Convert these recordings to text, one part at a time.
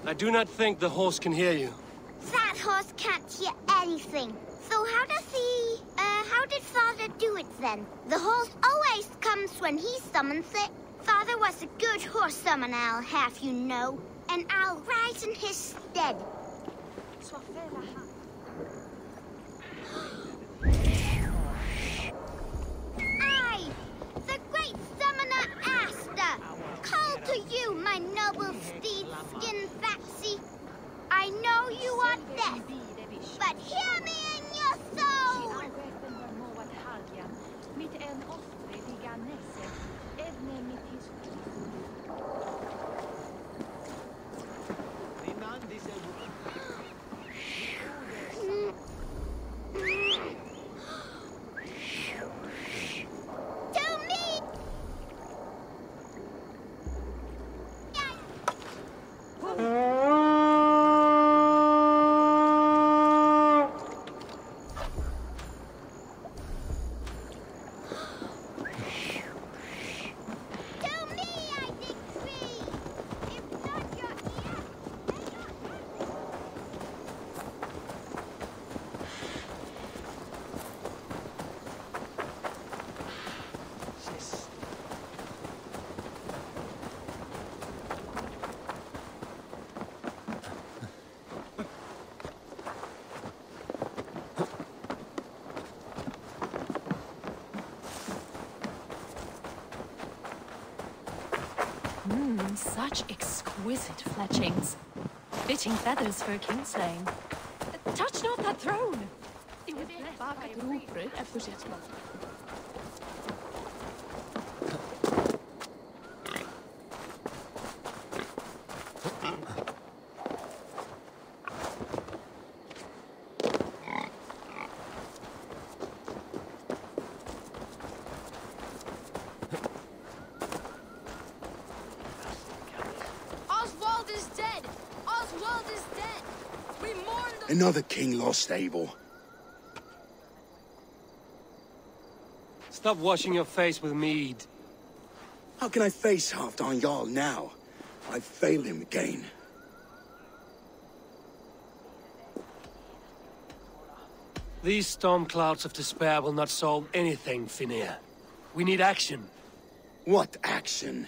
I do not think the horse can hear you. That horse can't hear anything. So how did Father do it then? The horse always comes when he summons it. Father was a good horse summoner, I'll have you know. And I'll ride in his stead. I, the great summoner Asta, call to you, my noble steed skin Vaxi. I know you are deaf, but hear me in your soul! Such exquisite fletchings. Fitting feathers for a kingslaying. Touch not that throne! Another king lost, Eivor. Stop washing your face with mead. How can I face Halfdan Jarl now? I've failed him again. These storm clouds of despair will not solve anything, Finnr. We need action. What action?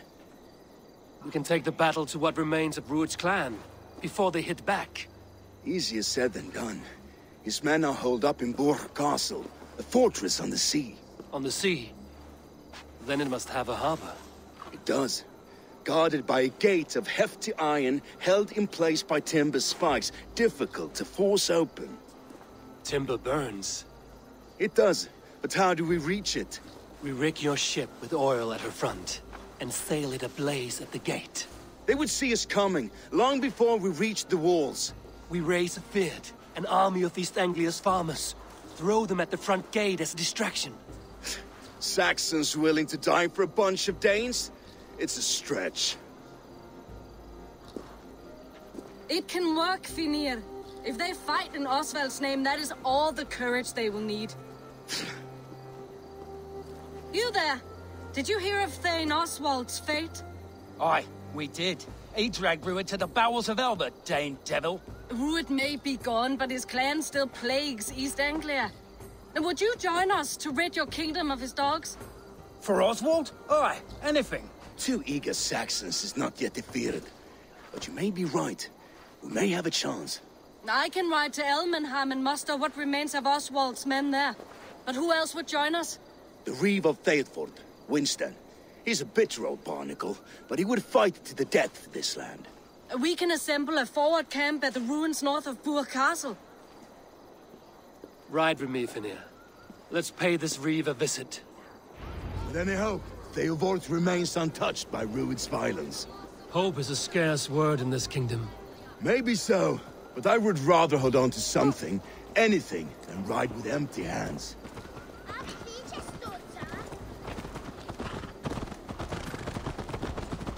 We can take the battle to what remains of Ruud's clan, before they hit back. Easier said than done. His men are holed up in Borg Castle, a fortress on the sea. On the sea? Then it must have a harbor. It does. Guarded by a gate of hefty iron, held in place by timber spikes, difficult to force open. Timber burns. It does, but how do we reach it? We rig your ship with oil at her front, and sail it ablaze at the gate. They would see us coming, long before we reached the walls. We raise a Fyrd, an army of East Anglia's farmers. Throw them at the front gate as a distraction. Saxons willing to die for a bunch of Danes? It's a stretch. It can work, Finnr. If they fight in Oswald's name, that is all the courage they will need. You there! Did you hear of Thane Oswald's fate? Aye, we did. He dragged Ruud to the bowels of Elba, Dane devil. Ruud may be gone, but his clan still plagues East Anglia. And would you join us to rid your kingdom of his dogs? For Oswald? Aye, anything. 2 eager Saxons is not yet defeated. But you may be right. We may have a chance. I can ride to Elmenham and muster what remains of Oswald's men there. But who else would join us? The Reeve of Thetford, Winston. He's a bitter old barnacle, but he would fight to the death for this land. We can assemble a forward camp at the ruins north of Burg Castle. Ride with me, Finnr. Let's pay this Reeve a visit. With any hope, Eivor remains untouched by Ruud's violence. Hope is a scarce word in this kingdom. Maybe so, but I would rather hold on to something, anything, than ride with empty hands.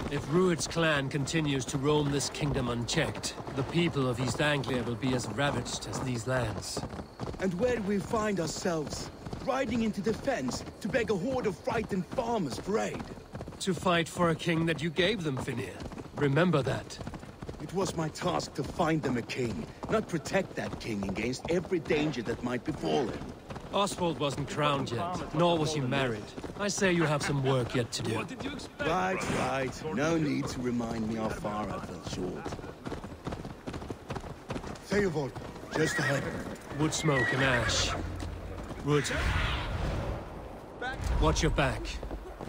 If Rued's clan continues to roam this kingdom unchecked, the people of East Anglia will be as ravaged as these lands. And where do we find ourselves? Riding into defense to beg a horde of frightened farmers for aid. To fight for a king that you gave them, Finir. Remember that. It was my task to find them a king, not protect that king against every danger that might befall him. Oswald wasn't crowned yet, nor was he married. I say you have some work yet to do. Right. No need to remind me how far I fell short. Eivor, just ahead. Wood smoke and ash. Rued's... Watch your back.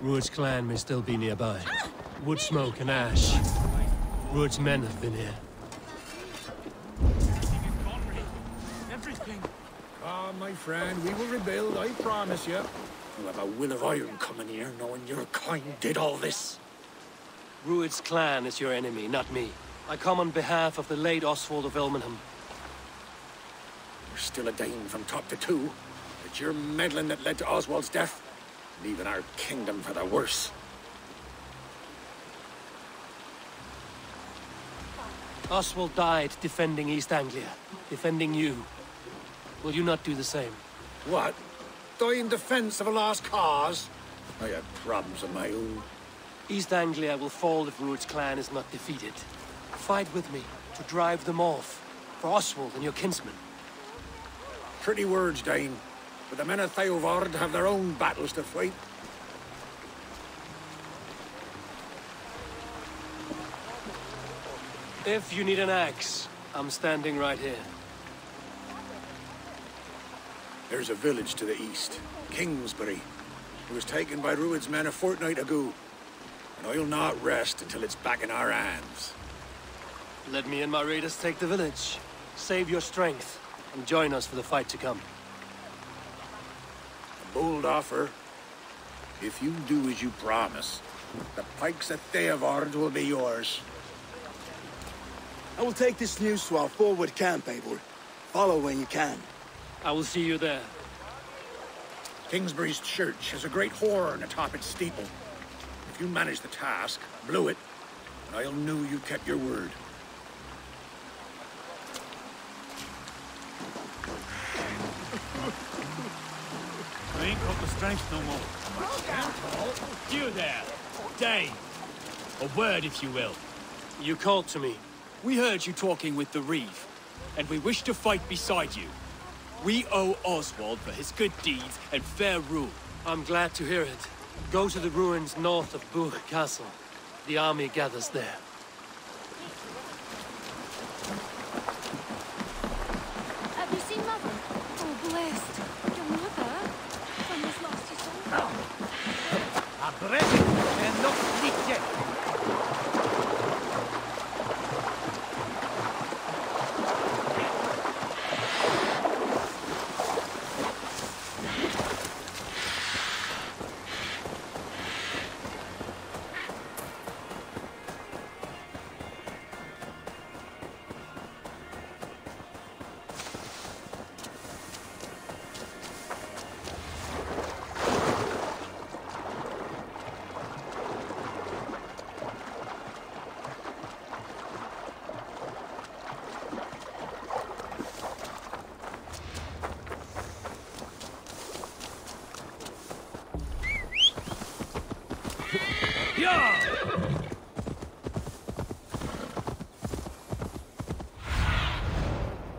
Rued's clan may still be nearby. Wood smoke and ash. Rued's men have been here. Everything. Ah, my friend, we will rebuild, I promise you. You have a will of iron coming here, knowing your kind did all this. Rued's clan is your enemy, not me. I come on behalf of the late Oswald of Ilmenham. You're still a Dane from top to two. It's your meddling that led to Oswald's death, leaving our kingdom for the worse. Oswald died defending East Anglia, defending you. Will you not do the same? What? Die in defense of a lost cause? I have problems of my own. East Anglia will fall if Rued's clan is not defeated. Fight with me to drive them off, for Oswald and your kinsmen. Pretty words, Dane. But the men of Eivor have their own battles to fight. If you need an axe, I'm standing right here. There's a village to the east, Kingsbury. It was taken by Rued's men a fortnight ago. And I'll not rest until it's back in our hands. Let me and my raiders take the village. Save your strength, and join us for the fight to come. A bold offer. If you do as you promise, the pikes at Eivor will be yours. I will take this news to our forward camp, Eivor. Follow when you can. I will see you there. Kingsbury's church has a great horn atop its steeple. If you manage the task, blow it, and I'll know you kept your word. I ain't got the strength no more. You there, Dane. A word, if you will. You called to me. We heard you talking with the Reeve, and we wish to fight beside you. We owe Oswald for his good deeds and fair rule. I'm glad to hear it. Go to the ruins north of Buch Castle. The army gathers there. Have you seen Mother? Oh, blessed. Your mother? When was last you saw her? A breath and not sleep yet.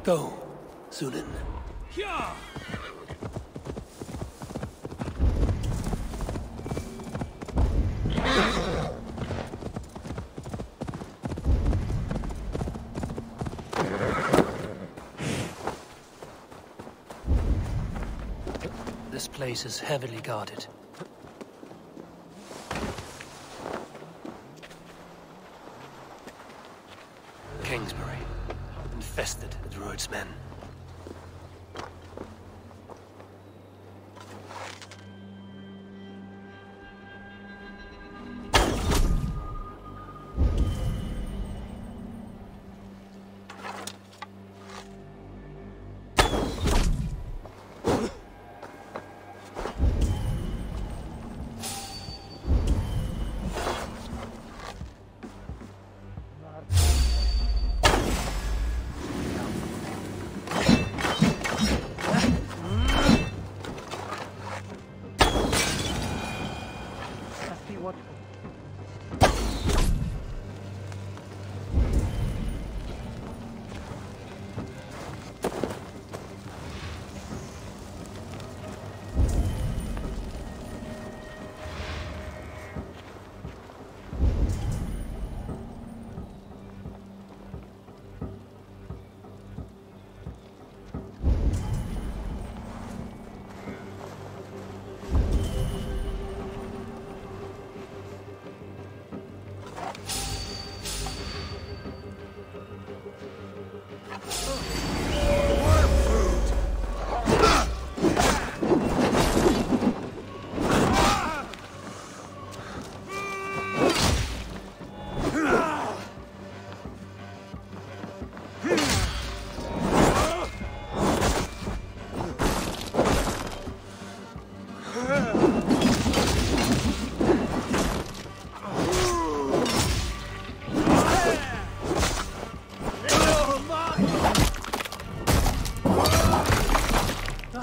Go, Sunan. This place is heavily guarded. Kingsbury, infested with Rued's men.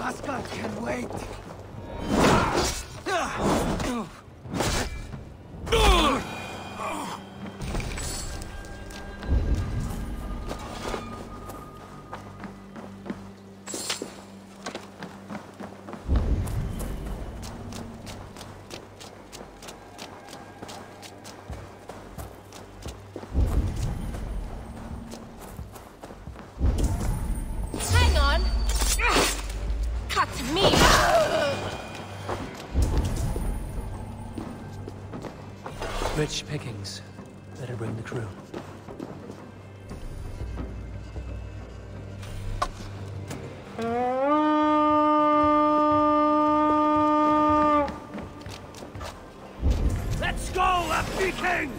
Asgard can wait. Hang on! Cut me! Rich pickings. Better bring the crew. Let's go, a Viking!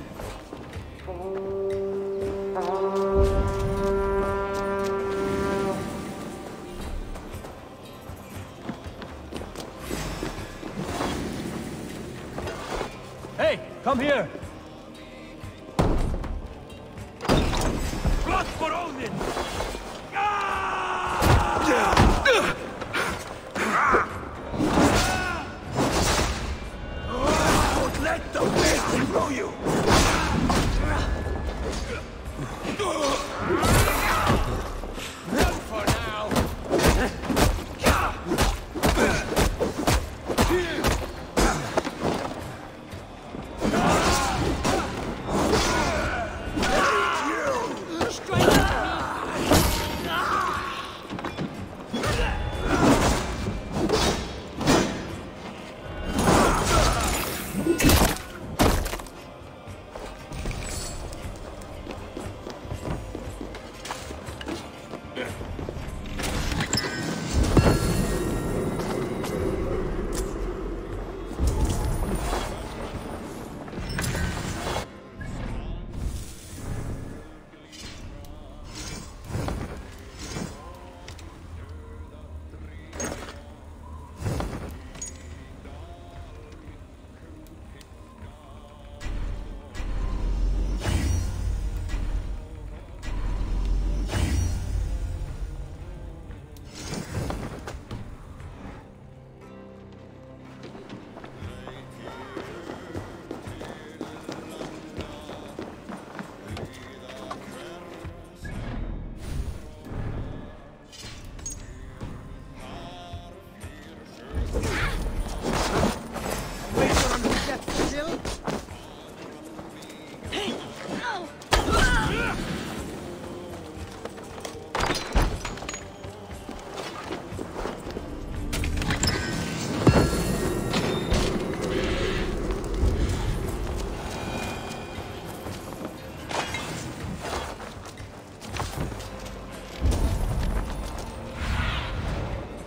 Hey, come here! Blood for Odin! Don't let the beast throw you! Done for now!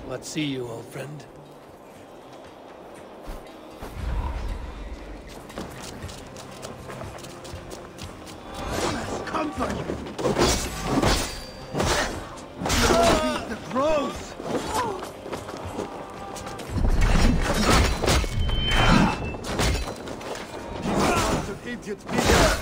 Let's see you, old friend. Come for you! Beat the crows! Idiot beater!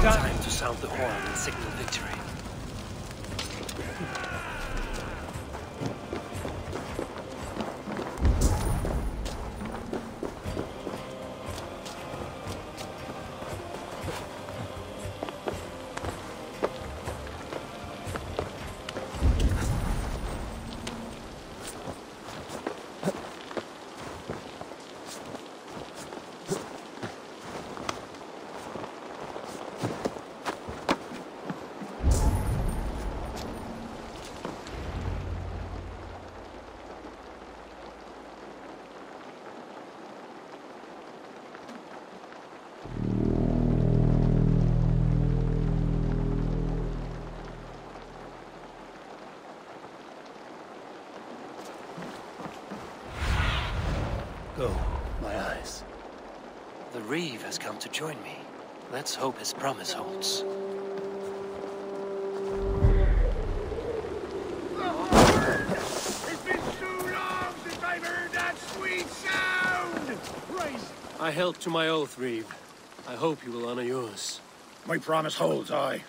Time to sound the horn and signal victory. Go, my eyes. The Reeve has come to join me. Let's hope his promise holds. It's been too long since I've heard that sweet sound! I held to my oath, Reeve. I hope you will honor yours. My promise holds, aye.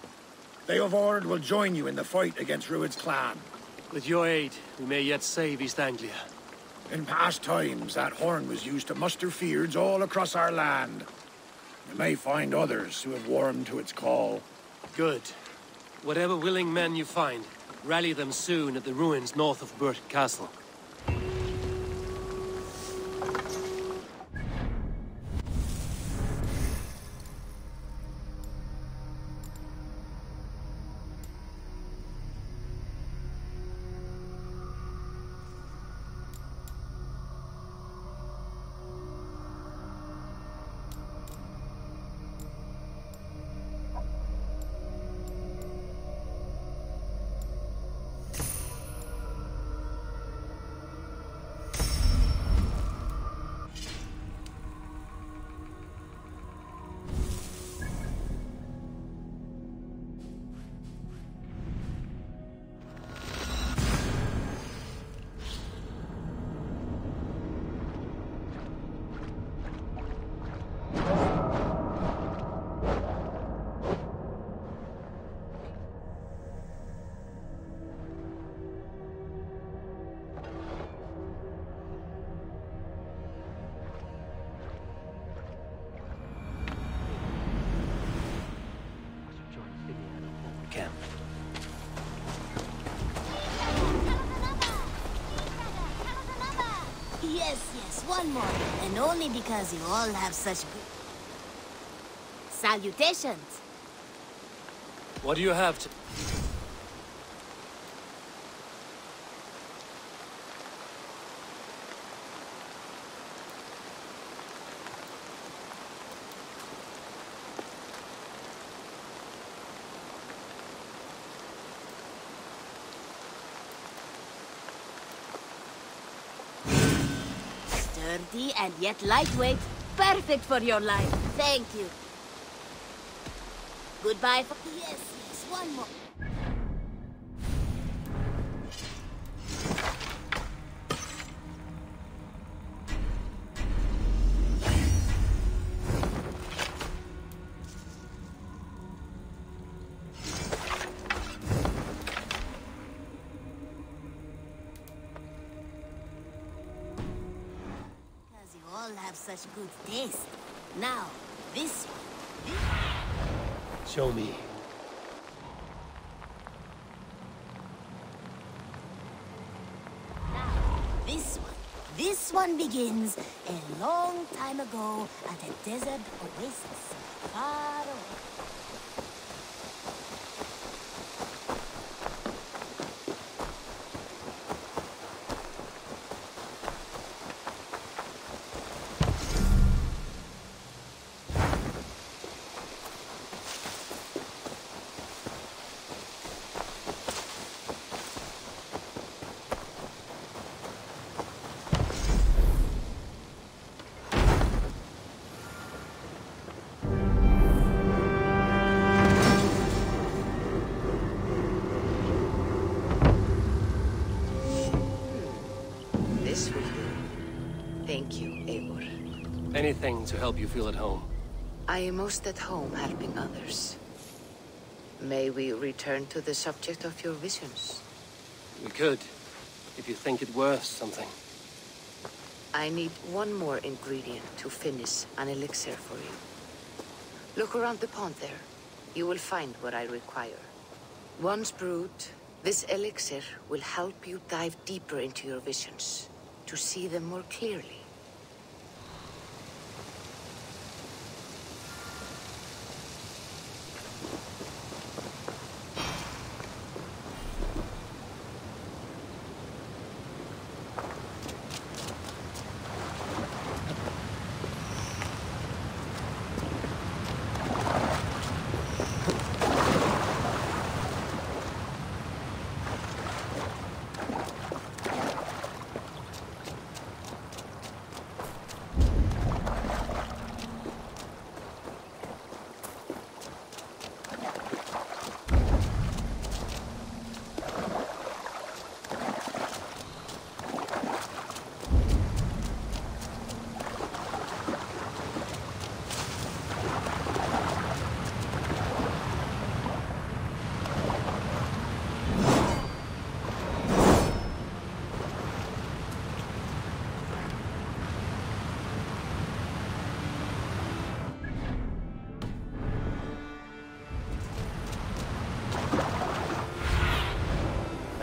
Eivor will join you in the fight against Rued's clan. With your aid, we may yet save East Anglia. In past times, that horn was used to muster fyrds all across our land. You may find others who have warmed to its call. Good. Whatever willing men you find, rally them soon at the ruins north of Burt Castle. Camp. Yes, one more. And only because you all have such good... Salutations! What do you have to... Sturdy and yet lightweight. Perfect for your life. Thank you. Goodbye for... Yes, one more. Have such good taste. Now, this one. Show me. Now, this one. This one begins a long time ago at a desert oasis far away. Thank you, Eivor. Anything to help you feel at home. I am most at home helping others. May we return to the subject of your visions? We could, if you think it worth something. I need one more ingredient to finish an elixir for you. Look around the pond there. You will find what I require. Once brewed, this elixir will help you dive deeper into your visions, to see them more clearly.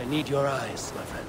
I need your eyes, my friend.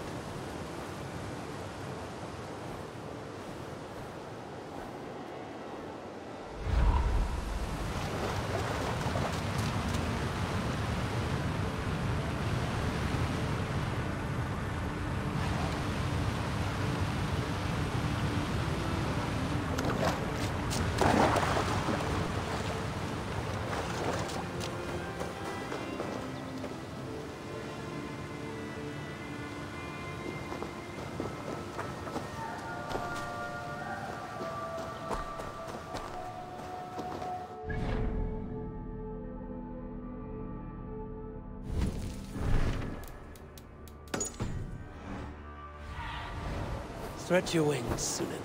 Stretch your wings, Sunan.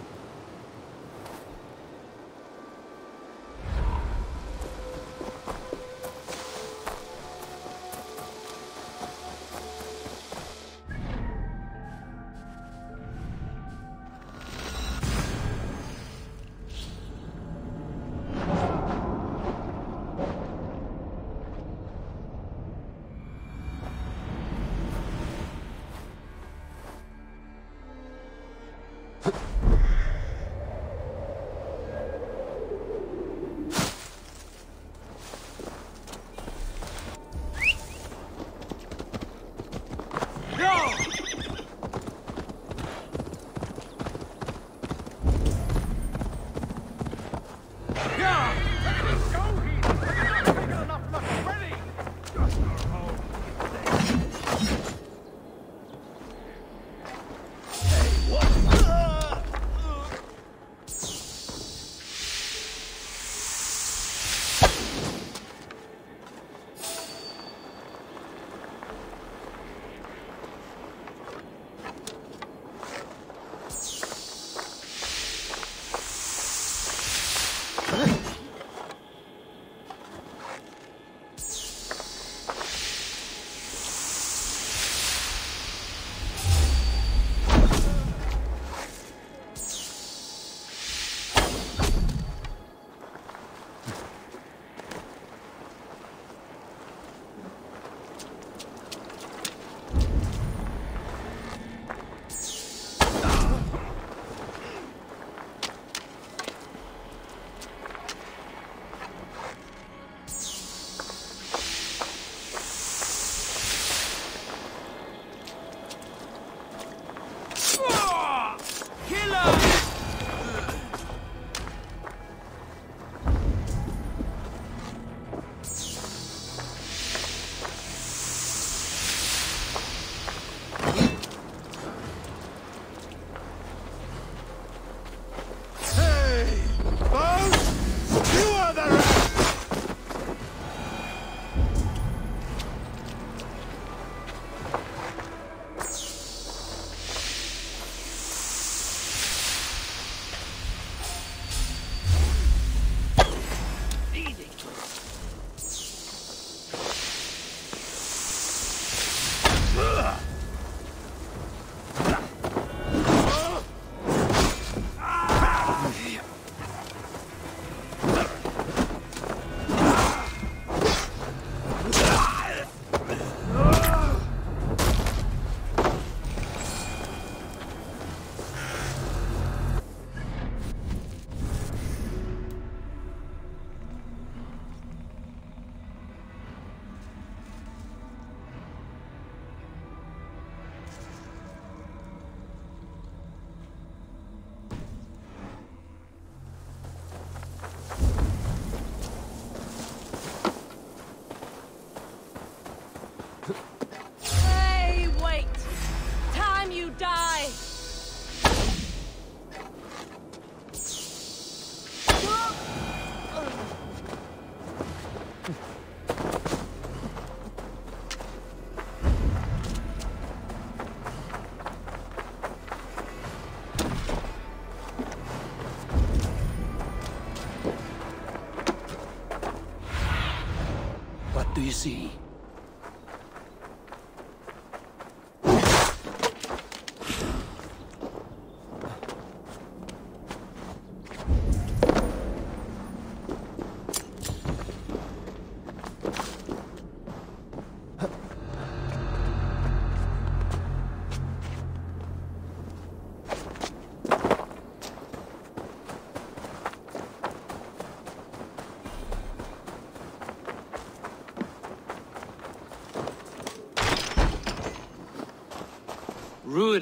What do you see?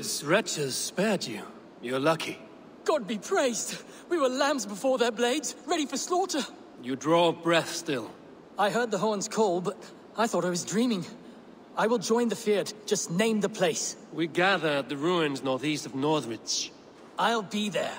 Those wretches spared you. You're lucky. God be praised! We were lambs before their blades, ready for slaughter. You draw breath still. I heard the horns call, but I thought I was dreaming. I will join the Fyrd. Just name the place. We gather at the ruins northeast of Norwich. I'll be there.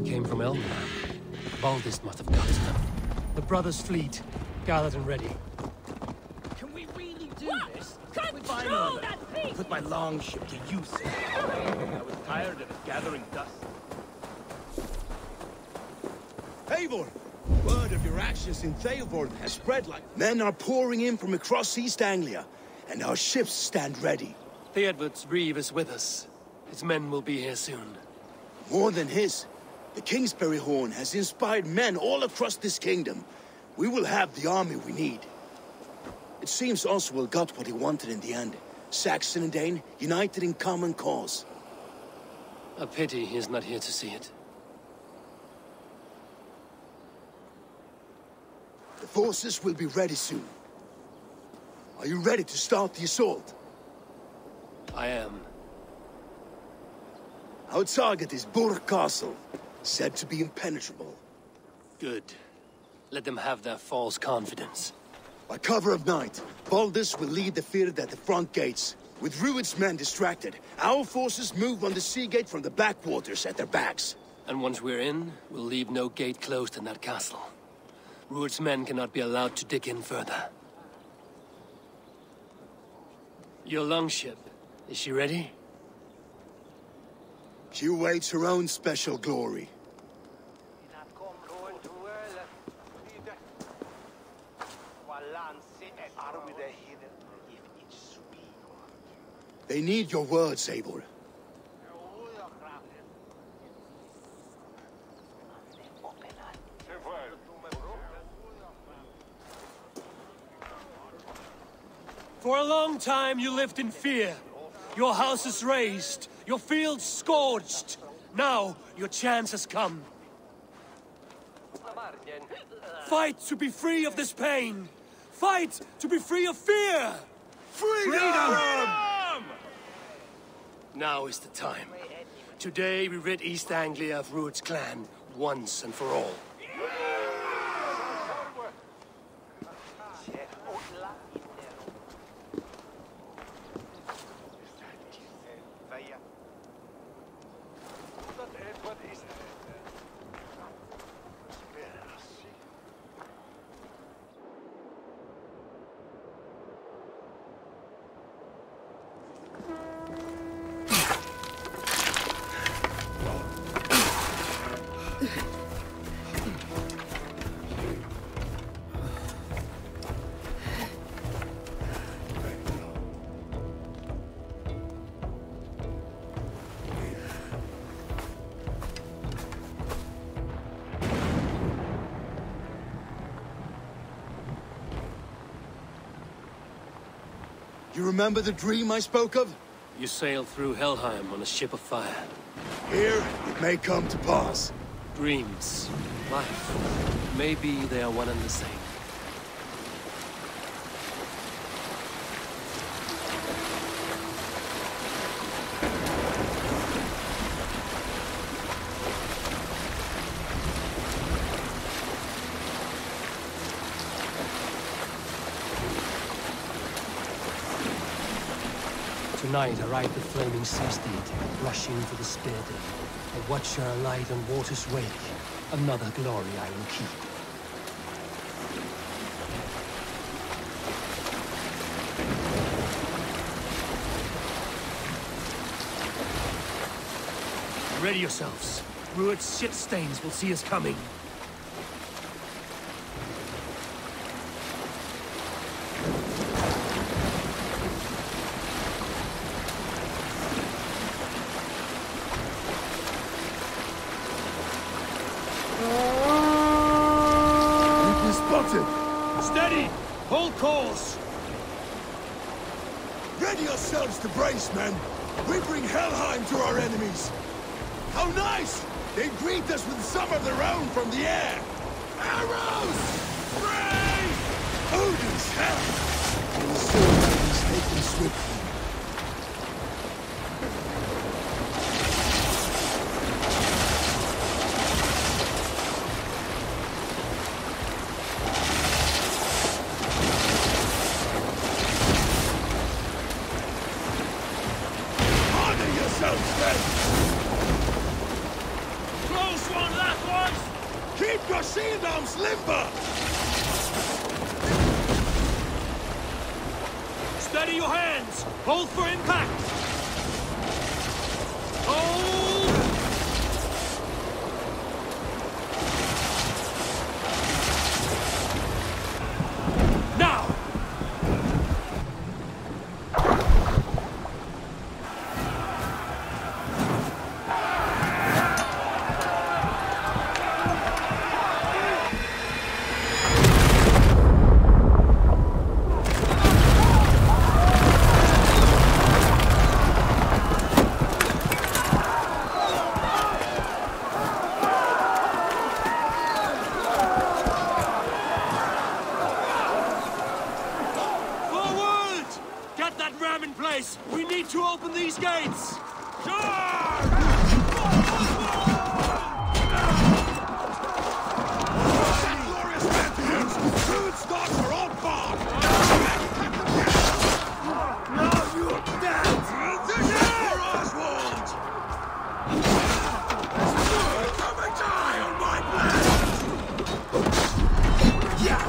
Came from Elm. Baldest must have got them. The brothers' fleet, gathered and ready. Can we really do this? Finally, put my longship to use. I was tired of it gathering dust. Eivor! Word of your actions in Eivor has spread like... Men are pouring in from across East Anglia, and our ships stand ready. Theodward's reeve is with us. His men will be here soon. More than his. The Kingsbury Horn has inspired men all across this kingdom. We will have the army we need. It seems Oswald got what he wanted in the end. Saxon and Dane, united in common cause. A pity he is not here to see it. The forces will be ready soon. Are you ready to start the assault? I am. Our target is Burg Castle, said to be impenetrable. Good. Let them have their false confidence. By cover of night, Baldus will lead the Fyrd at the front gates. With Rued's men distracted, our forces move on the sea gate from the backwaters at their backs. And once we're in, we'll leave no gate closed in that castle. Rued's men cannot be allowed to dig in further. Your longship, is she ready? She awaits her own special glory. They need your words, Eivor. For a long time you lived in fear. Your houses razed, your fields scorched. Now your chance has come. Fight to be free of this pain. Fight to be free of fear. Freedom! Now is the time. Today we rid East Anglia of Rued's clan, once and for all. You remember the dream I spoke of? You sailed through Helheim on a ship of fire. Here, it may come to pass. Dreams, life, maybe they are one and the same. Tonight I ride the flaming sea steed, rushing for the spear day. A watcher alight on water's wake, another glory I will keep. Ready yourselves. Rued's shit stains will see us coming. Steady! Hold course! Ready yourselves to brace, men! We bring Helheim to our enemies! How nice! They greet us with some of their own from the air! Arrows! Brace! Odin's hell! And the sword is taken swiftly. Close one, lads! Keep your shield arms limber! Steady your hands! Hold for impact! Hold! Now! We need to open these gates! Charge! Glorious champions! Good start for all part! Now you're dead! This is for Oswald! Come and die on my blade! Yeah!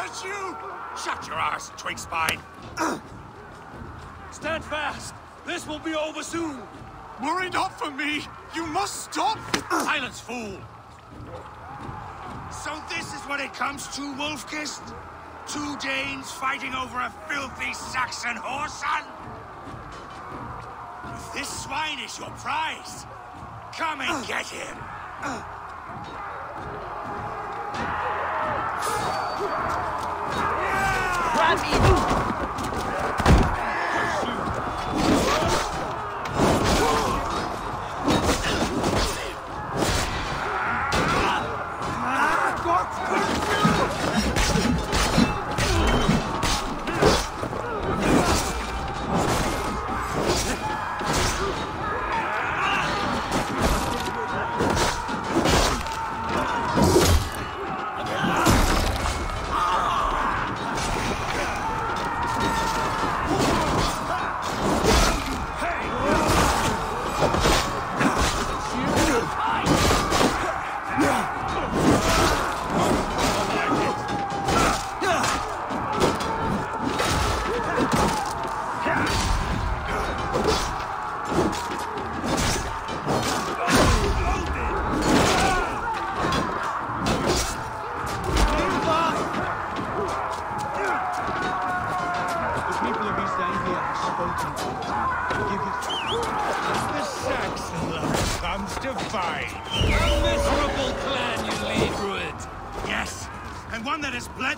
hurt you! Shut your arse, twig spine! Stand fast! This will be over soon! Worry not for me! You must stop! Silence, fool! So this is what it comes to, Wolfkist? 2 Danes fighting over a filthy Saxon whoreson? If this swine is your prize, come and get him! Grab me!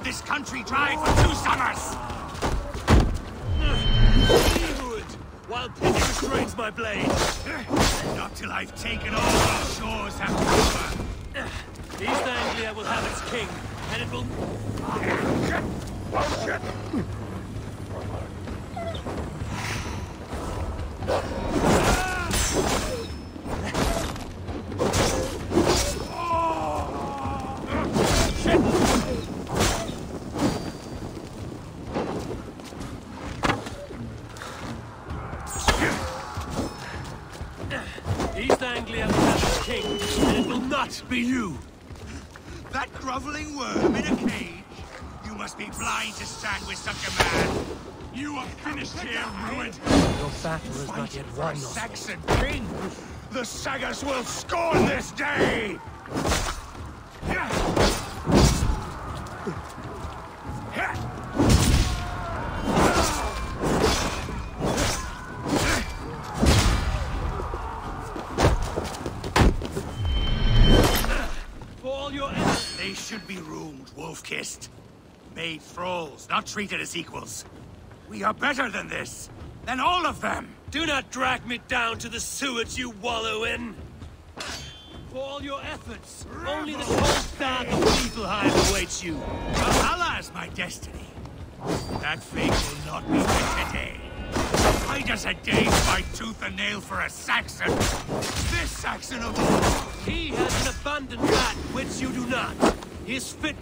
This country dry for 2 summers! While pity restrains my blade. Not till I've taken all these shores have to cover. East Anglia will have its king, and it will... be you! That groveling worm in a cage? You must be blind to stand with such a man! You are finished here, ruined! Your battle is not yet won, Saxon king! The sagas will scorn this day! They should be roomed, Wolfkist. Made thralls, not treated as equals. We are better than this. Than all of them. Do not drag me down to the sewage you wallow in. For all your efforts, only the cold dark of Niflheim awaits you. Valhalla is my destiny. That fate will not be mine today. Why does a Dane fight tooth and nail for a Saxon? This Saxon of all! He has an abundant that which you do not. He is fit.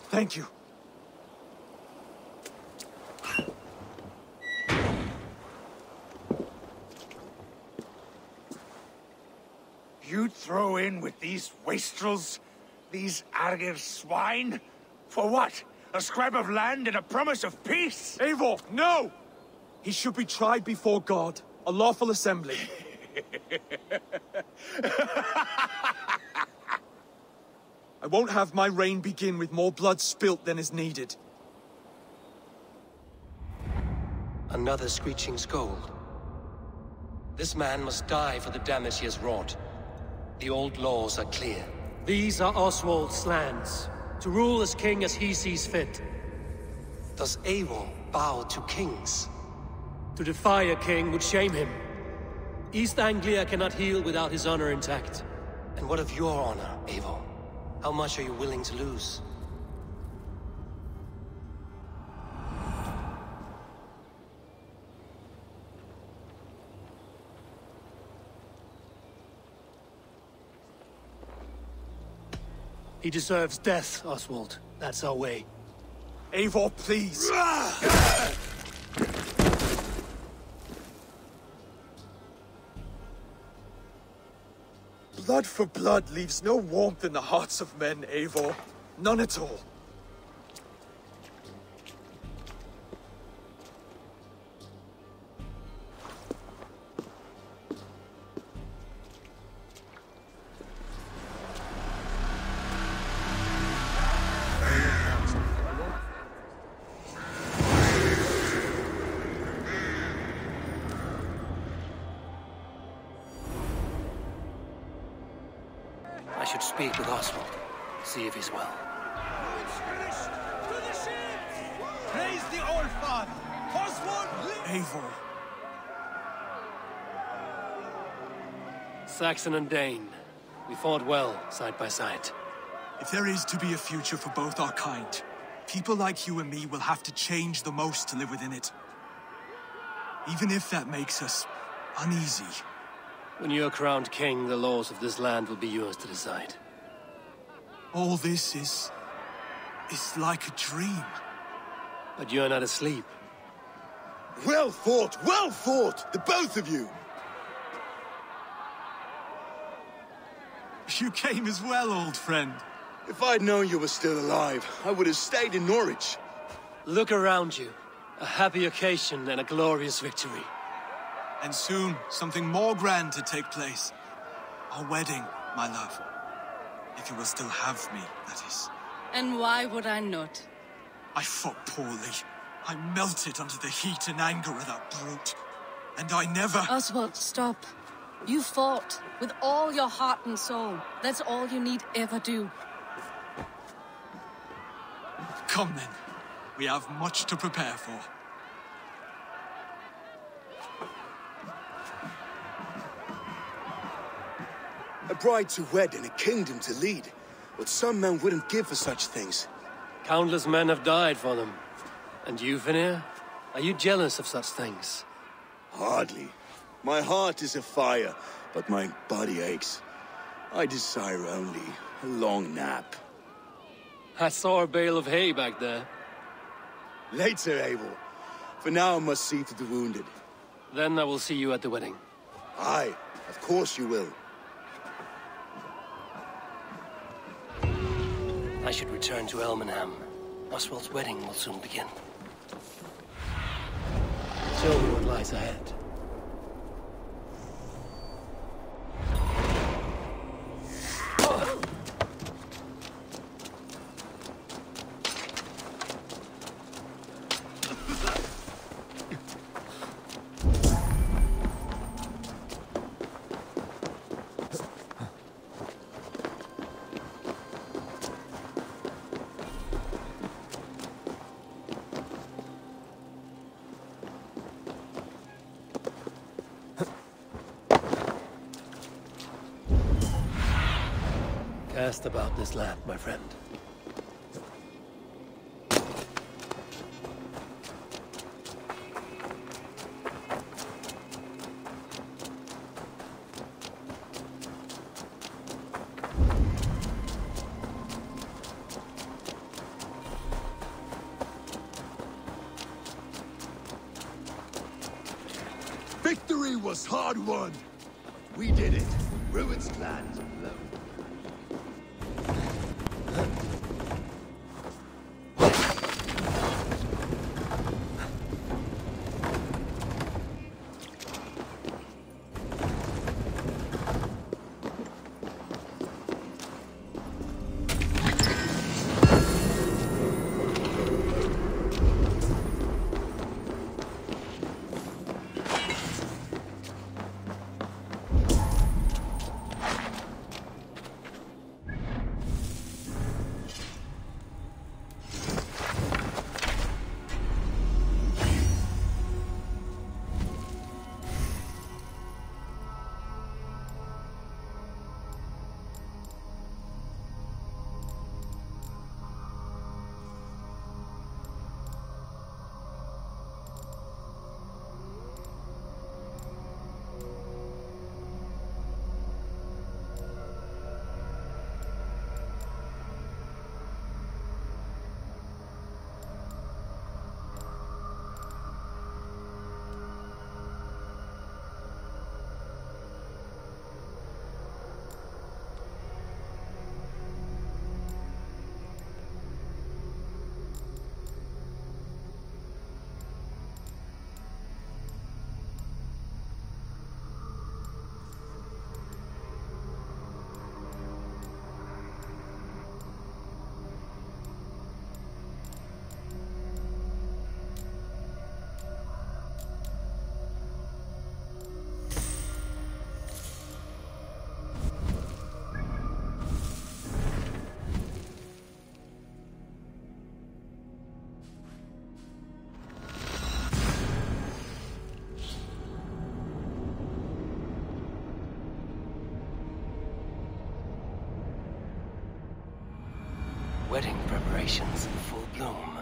Thank you. You'd throw in with these wastrels? These Argir swine? For what? A scrap of land and a promise of peace? Eivor, no! He should be tried before God, a lawful assembly. I won't have my reign begin with more blood spilt than is needed. Another screeching scold. This man must die for the damage he has wrought. The old laws are clear. These are Oswald's lands, to rule as king as he sees fit. Does Eivor bow to kings? To defy a king would shame him. East Anglia cannot heal without his honor intact. And what of your honor, Eivor? How much are you willing to lose? He deserves death, Oswald. That's our way. Eivor, please! Blood for blood leaves no warmth in the hearts of men, Eivor. None at all. I should speak with Oswald, see if he's well. It's finished! To the ships! Praise the Old Father! Oswald! Eivor. Saxon and Dane, we fought well, side by side. If there is to be a future for both our kind, people like you and me will have to change the most to live within it. Even if that makes us uneasy. When you're crowned king, the laws of this land will be yours to decide. All this is like a dream. But you're not asleep. Well fought, the both of you! You came as well, old friend. If I'd known you were still alive, I would have stayed in Norwich. Look around you. A happy occasion and a glorious victory. And soon, something more grand to take place. Our wedding, my love. If you will still have me, that is. And why would I not? I fought poorly. I melted under the heat and anger of that brute. And I never... Oswald, stop. You fought with all your heart and soul. That's all you need ever do. Come then. We have much to prepare for. A bride to wed and a kingdom to lead. What some men wouldn't give for such things. Countless men have died for them. And you, Vanir? Are you jealous of such things? Hardly. My heart is afire, but my body aches. I desire only a long nap. I saw a bale of hay back there. Later, Eivor. For now I must see to the wounded. Then I will see you at the wedding. Aye, of course you will. I should return to Elmenham. Oswald's wedding will soon begin. Show me what lies ahead. Cast about this land, my friend. Victory was hard won. We did it. Ruin's plan is alone. wedding preparations in full bloom.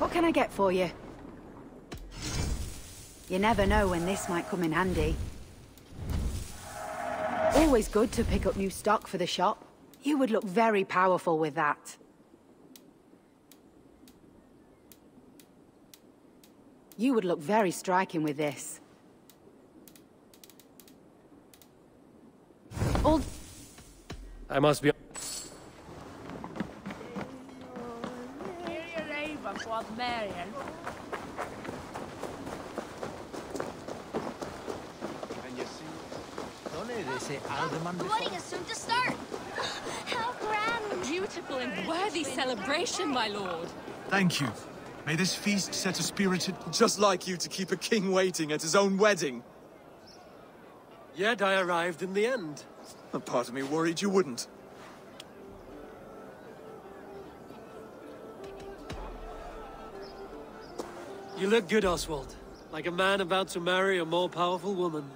What can I get for you? You never know when this might come in handy. Always good to pick up new stock for the shop. You would look very powerful with that. You would look very striking with this. I must be... The wedding is soon to start. How grand! Beautiful and worthy celebration, my lord. Thank you. May this feast set a spirited... Just like you to keep a king waiting at his own wedding. Yet I arrived in the end. A part of me worried you wouldn't. You look good, Oswald. Like a man about to marry a more powerful woman.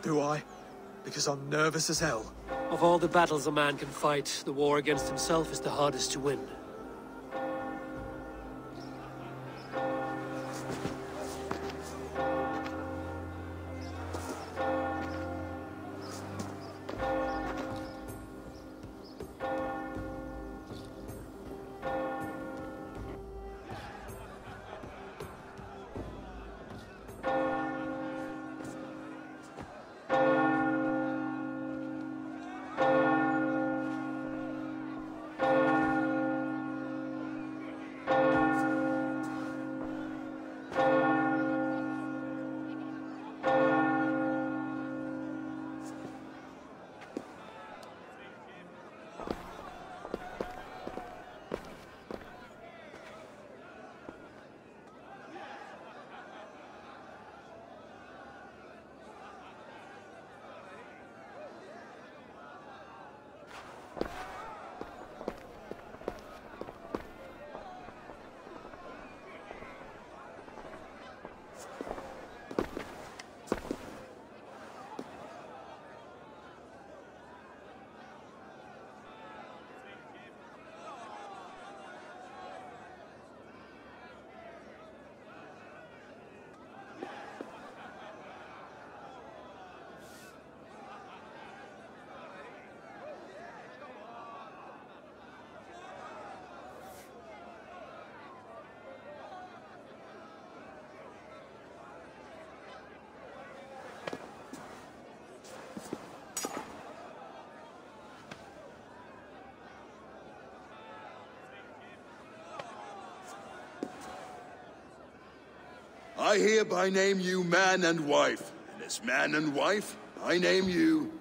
Do I? Because I'm nervous as hell. Of all the battles a man can fight, the war against himself is the hardest to win. I hereby name you man and wife, and as man and wife, I name you...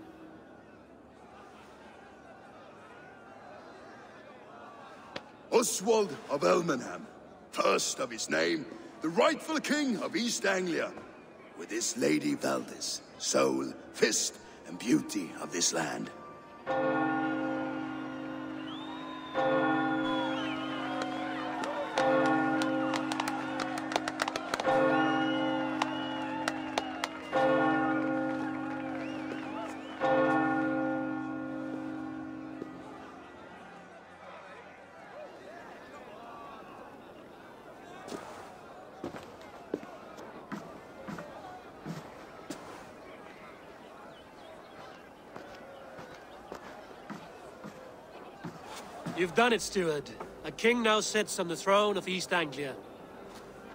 Oswald of Elmenham, first of his name, the rightful king of East Anglia, with his lady Valdis, soul, fist, and beauty of this land. You've done it, steward. A king now sits on the throne of East Anglia.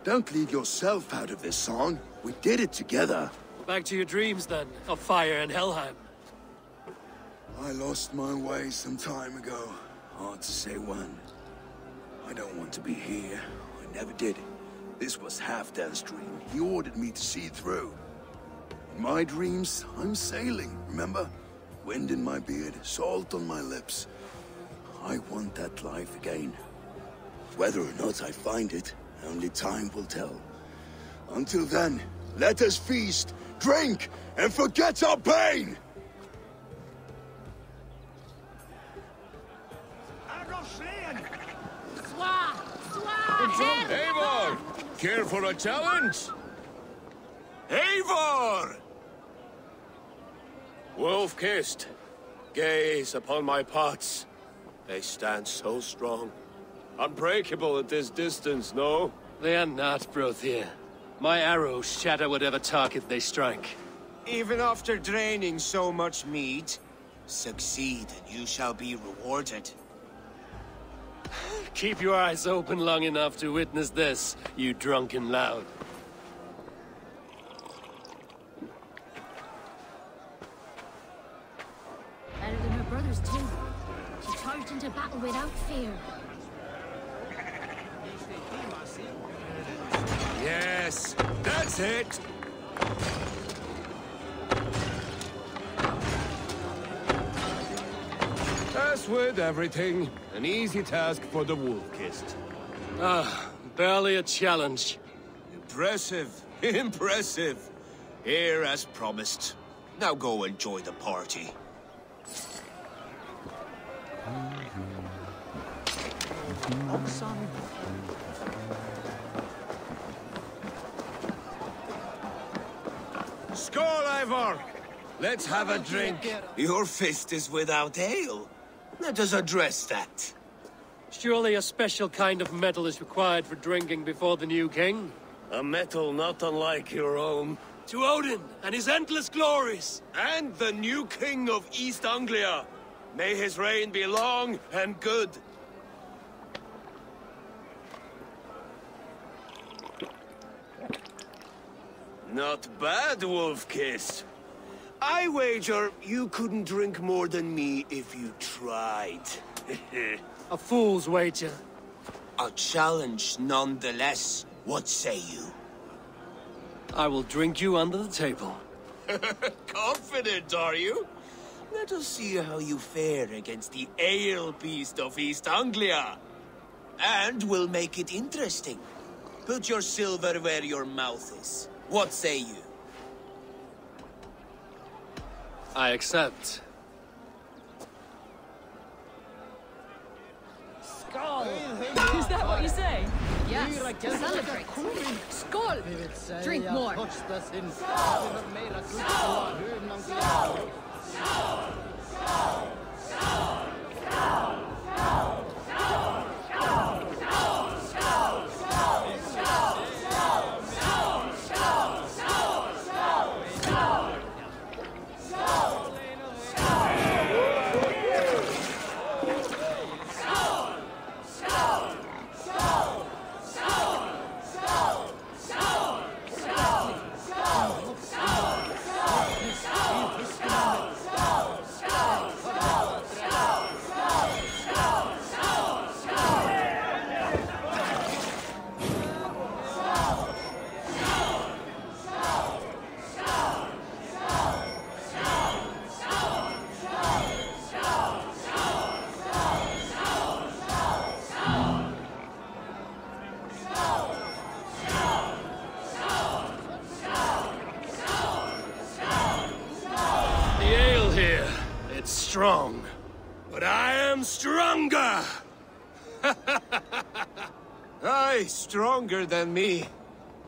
Don't leave yourself out of this song. We did it together. Back to your dreams, then, of fire and Helheim. I lost my way some time ago. Hard to say when. I don't want to be here. I never did. This was Halfdan's dream. He ordered me to see it through. In my dreams, I'm sailing, remember? Wind in my beard, salt on my lips. I want that life again. Whether or not I find it, only time will tell. Until then, let us feast, drink, and forget our pain! Eivor, care for a challenge? Eivor! Eivor! Wolf-kissed, gaze upon my pots. They stand so strong. Unbreakable at this distance, no? They are not, Brothir. My arrows shatter whatever target they strike. Even after draining so much meat, succeed and you shall be rewarded. Keep your eyes open long enough to witness this, you drunken lout. Better than her brothers, too. She charged into battle without fear. Yes, that's it! As with everything, an easy task for the wolf-kissed. Ah, barely a challenge. Impressive, impressive. Here as promised. Now go enjoy the party. Skål, Eivor! Let's have a drink. Your fist is without ale. Let us address that. Surely a special kind of metal is required for drinking before the new king? A metal not unlike your own. To Odin and his endless glories. And the new king of East Anglia. May his reign be long and good. Not bad, Wolf-Kiss. I wager you couldn't drink more than me if you tried. A fool's wager. A challenge nonetheless. What say you? I will drink you under the table. Confident, are you? Let us see how you fare against the ale beast of East Anglia. And we'll make it interesting. Put your silver where your mouth is. What say you? I accept. Skål! Is that what you say? Yes, to celebrate. Skål! Drink more. Strong, but I am stronger! Aye, stronger than me.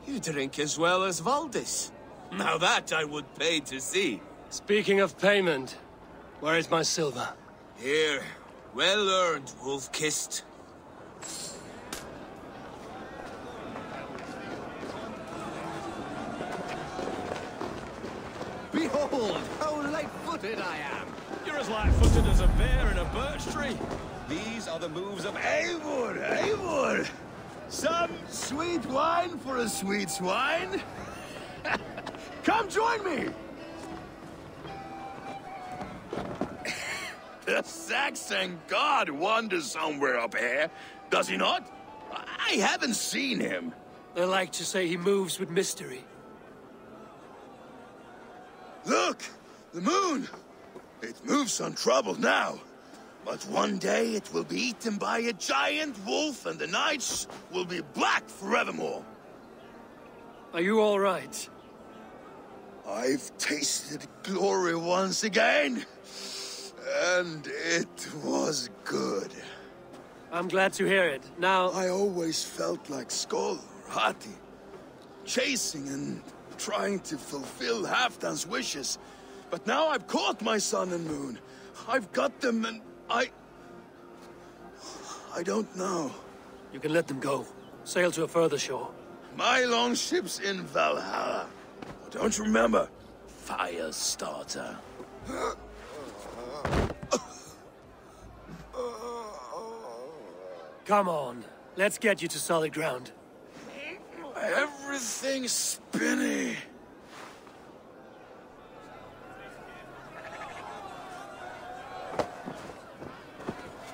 You drink as well as Valdis. Now that I would pay to see. Speaking of payment, where is my silver? Here. Well earned, Wolf-Kissed. Behold, how light-footed I am! You're as light-footed as a bear in a birch tree. These are the moves of Eivor! Eivor! Some sweet wine for a sweet swine? Come join me! The Saxon god wanders somewhere up here, does he not? I haven't seen him. They like to say he moves with mystery. Look! The moon! It moves untroubled now. But one day it will be eaten by a giant wolf and the nights will be black forevermore. Are you all right? I've tasted glory once again. And it was good. I'm glad to hear it. Now... I always felt like Skoll or Hati. Chasing and trying to fulfill Halfdan's wishes. But now I've caught my sun and moon. I've got them and I don't know. You can let them go. Sail to a further shore. My longship's in Valhalla. Don't you remember? Fire starter. Come on. Let's get you to solid ground. Everything's spinny.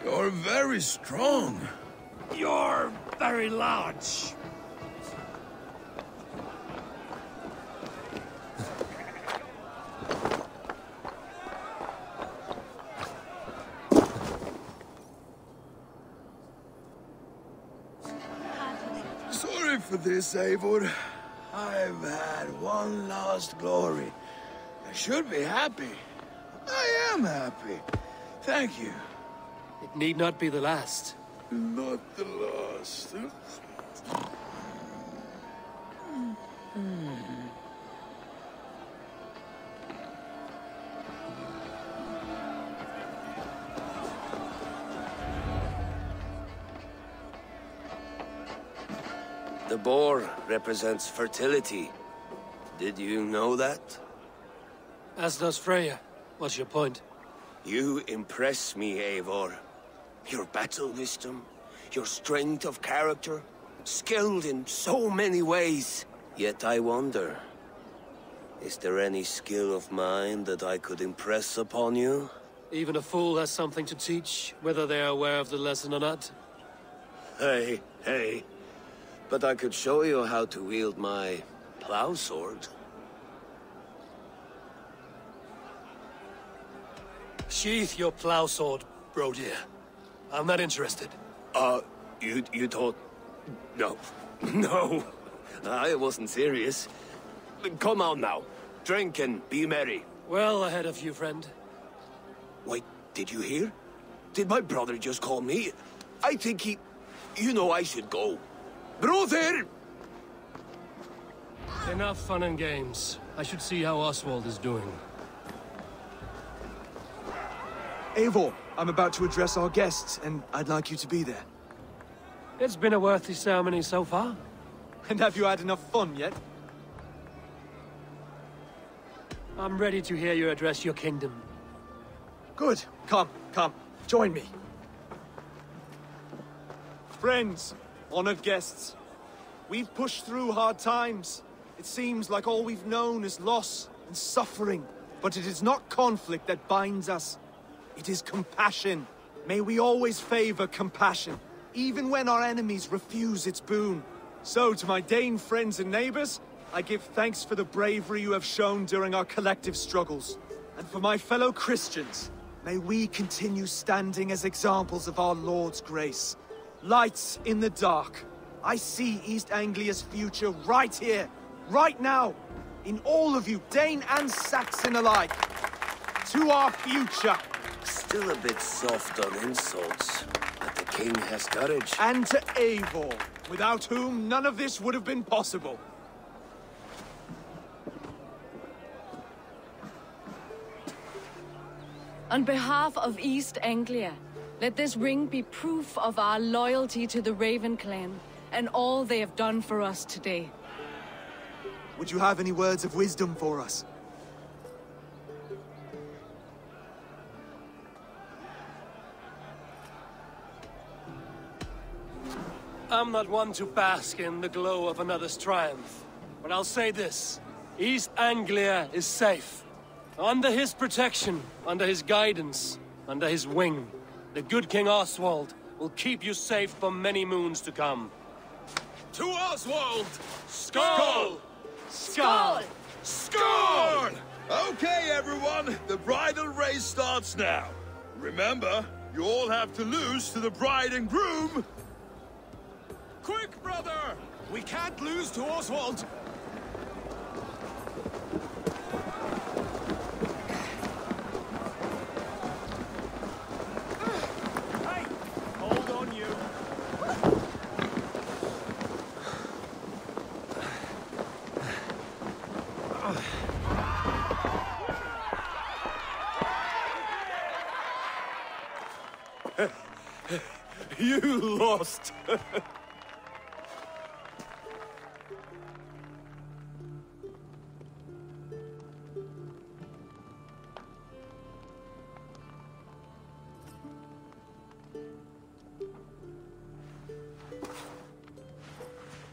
You're very strong. You're very large. Sorry for this, Eivor. I've had one last glory. I should be happy. I am happy. Thank you. It need not be the last. Not the last. The boar represents fertility. Did you know that? As does Freya. What's your point? You impress me, Eivor. Your battle wisdom, your strength of character, skilled in so many ways. Yet I wonder, is there any skill of mine that I could impress upon you? Even a fool has something to teach, whether they are aware of the lesson or not. Hey. But I could show you how to wield my plow sword. Sheath your plow sword, bro dear. I'm not interested. You thought... No. No. I wasn't serious. Come on now. Drink and be merry. Well ahead of you, friend. Wait, did you hear? Did my brother just call me? I think he... You know I should go. Brother! Enough fun and games. I should see how Oswald is doing. Eivor, I'm about to address our guests, and I'd like you to be there. It's been a worthy ceremony so far. And have you had enough fun yet? I'm ready to hear you address your kingdom. Good. Come. Join me. Friends, honored guests, we've pushed through hard times. It seems like all we've known is loss and suffering. But it is not conflict that binds us. It is compassion. May we always favor compassion, even when our enemies refuse its boon. So, to my Dane friends and neighbors, I give thanks for the bravery you have shown during our collective struggles. And for my fellow Christians, may we continue standing as examples of our Lord's grace. Lights in the dark. I see East Anglia's future right here, right now, in all of you, Dane and Saxon alike. To our future. Still a bit soft on insults, but the king has courage. And to Eivor, without whom none of this would have been possible. On behalf of East Anglia, let this ring be proof of our loyalty to the Raven clan and all they have done for us today. Would you have any words of wisdom for us? I'm not one to bask in the glow of another's triumph, but I'll say this. East Anglia is safe. Under his protection, under his guidance, under his wing, the good King Oswald will keep you safe for many moons to come. To Oswald! Skull! Skull! Score! Okay, everyone, the bridal race starts now. Remember, you all have to lose to the bride and groom. Quick, brother! We can't lose to Oswald! Hey! Hold on, you! You lost!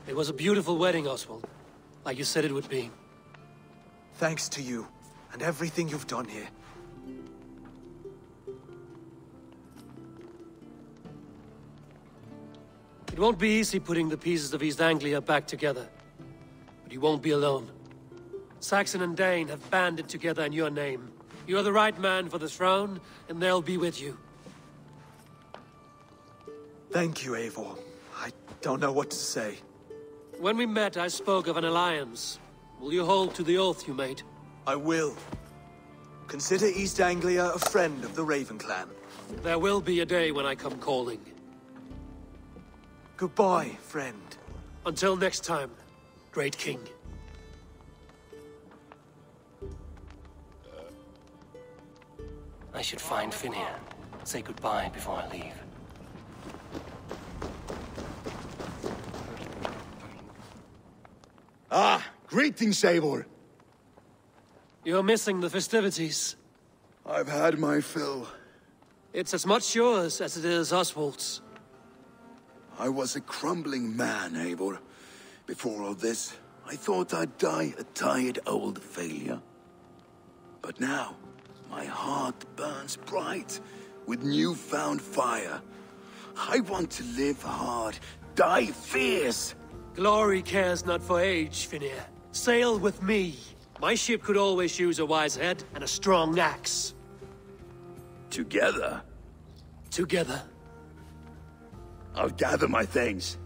It was a beautiful wedding, Oswald. Like you said it would be. Thanks to you, and everything you've done here. It won't be easy putting the pieces of East Anglia back together. But you won't be alone. Saxon and Dane have banded together in your name. You're the right man for the throne, and they'll be with you. Thank you, Eivor. I don't know what to say. When we met, I spoke of an alliance. Will you hold to the oath you made? I will. Consider East Anglia a friend of the Raven clan. There will be a day when I come calling. Goodbye, friend. Until next time, Great King. I should find Finir. Say goodbye before I leave. Ah, greetings, Eivor. You're missing the festivities. I've had my fill. It's as much yours as it is Oswald's. I was a crumbling man, Eivor. Before all this, I thought I'd die a tired old failure. But now, my heart burns bright with newfound fire. I want to live hard, die fierce. Glory cares not for age, Finir. Sail with me. My ship could always use a wise head and a strong axe. Together? Together. I'll gather my things.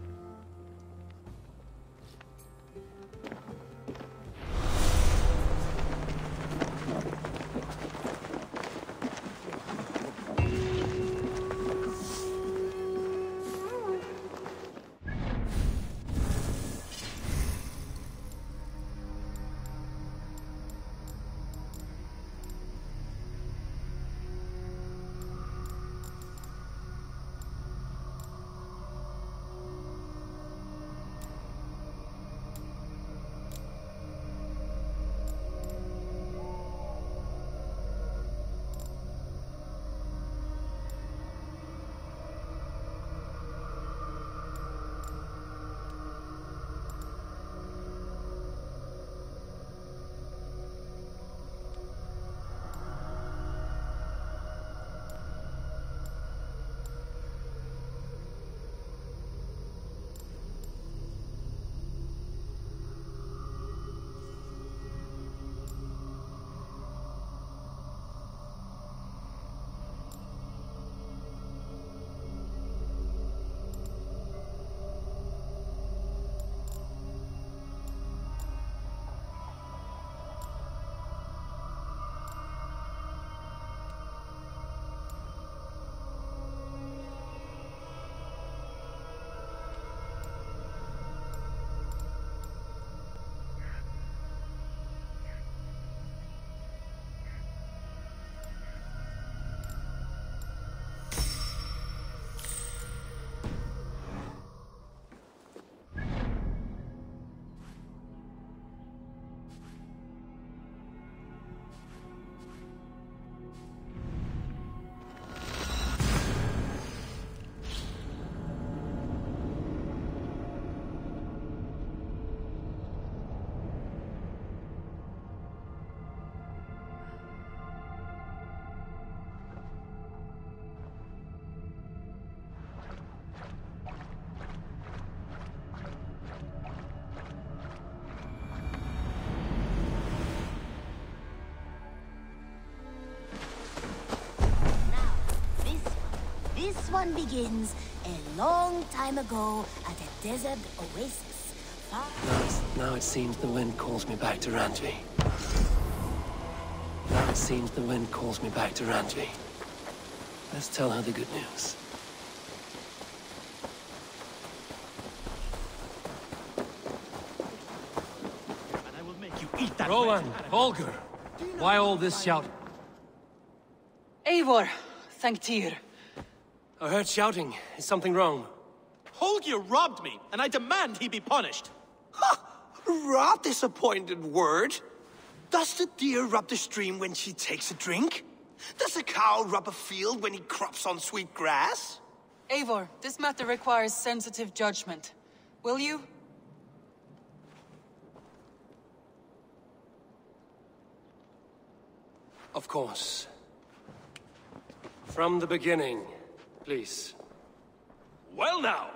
This one begins a long time ago at a desert oasis. Now it seems the wind calls me back to Randvi. Now it seems the wind calls me back to Randvi. Let's tell her the good news. And I will make you eat that. Rowan, Holger, why all this shout? Eivor, thank Tyr. I heard shouting. Is something wrong? Holger robbed me, and I demand he be punished. Rot is a pointed word. Does the deer rub the stream when she takes a drink? Does a cow rub a field when he crops on sweet grass? Eivor, this matter requires sensitive judgment. Will you? Of course. From the beginning, please. Well now,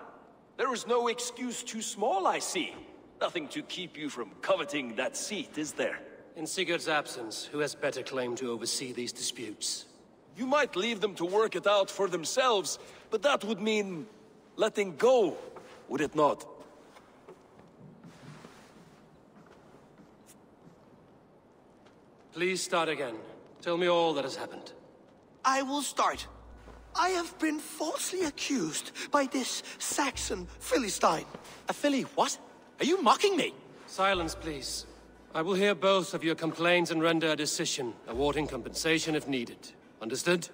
there is no excuse too small, I see. Nothing to keep you from coveting that seat, is there? In Sigurd's absence, who has better claim to oversee these disputes? You might leave them to work it out for themselves, but that would mean letting go, would it not? Please start again. Tell me all that has happened. I will start. I have been falsely accused by this Saxon Philistine. A Philly what? Are you mocking me? Silence, please. I will hear both of your complaints and render a decision, awarding compensation if needed. Understood?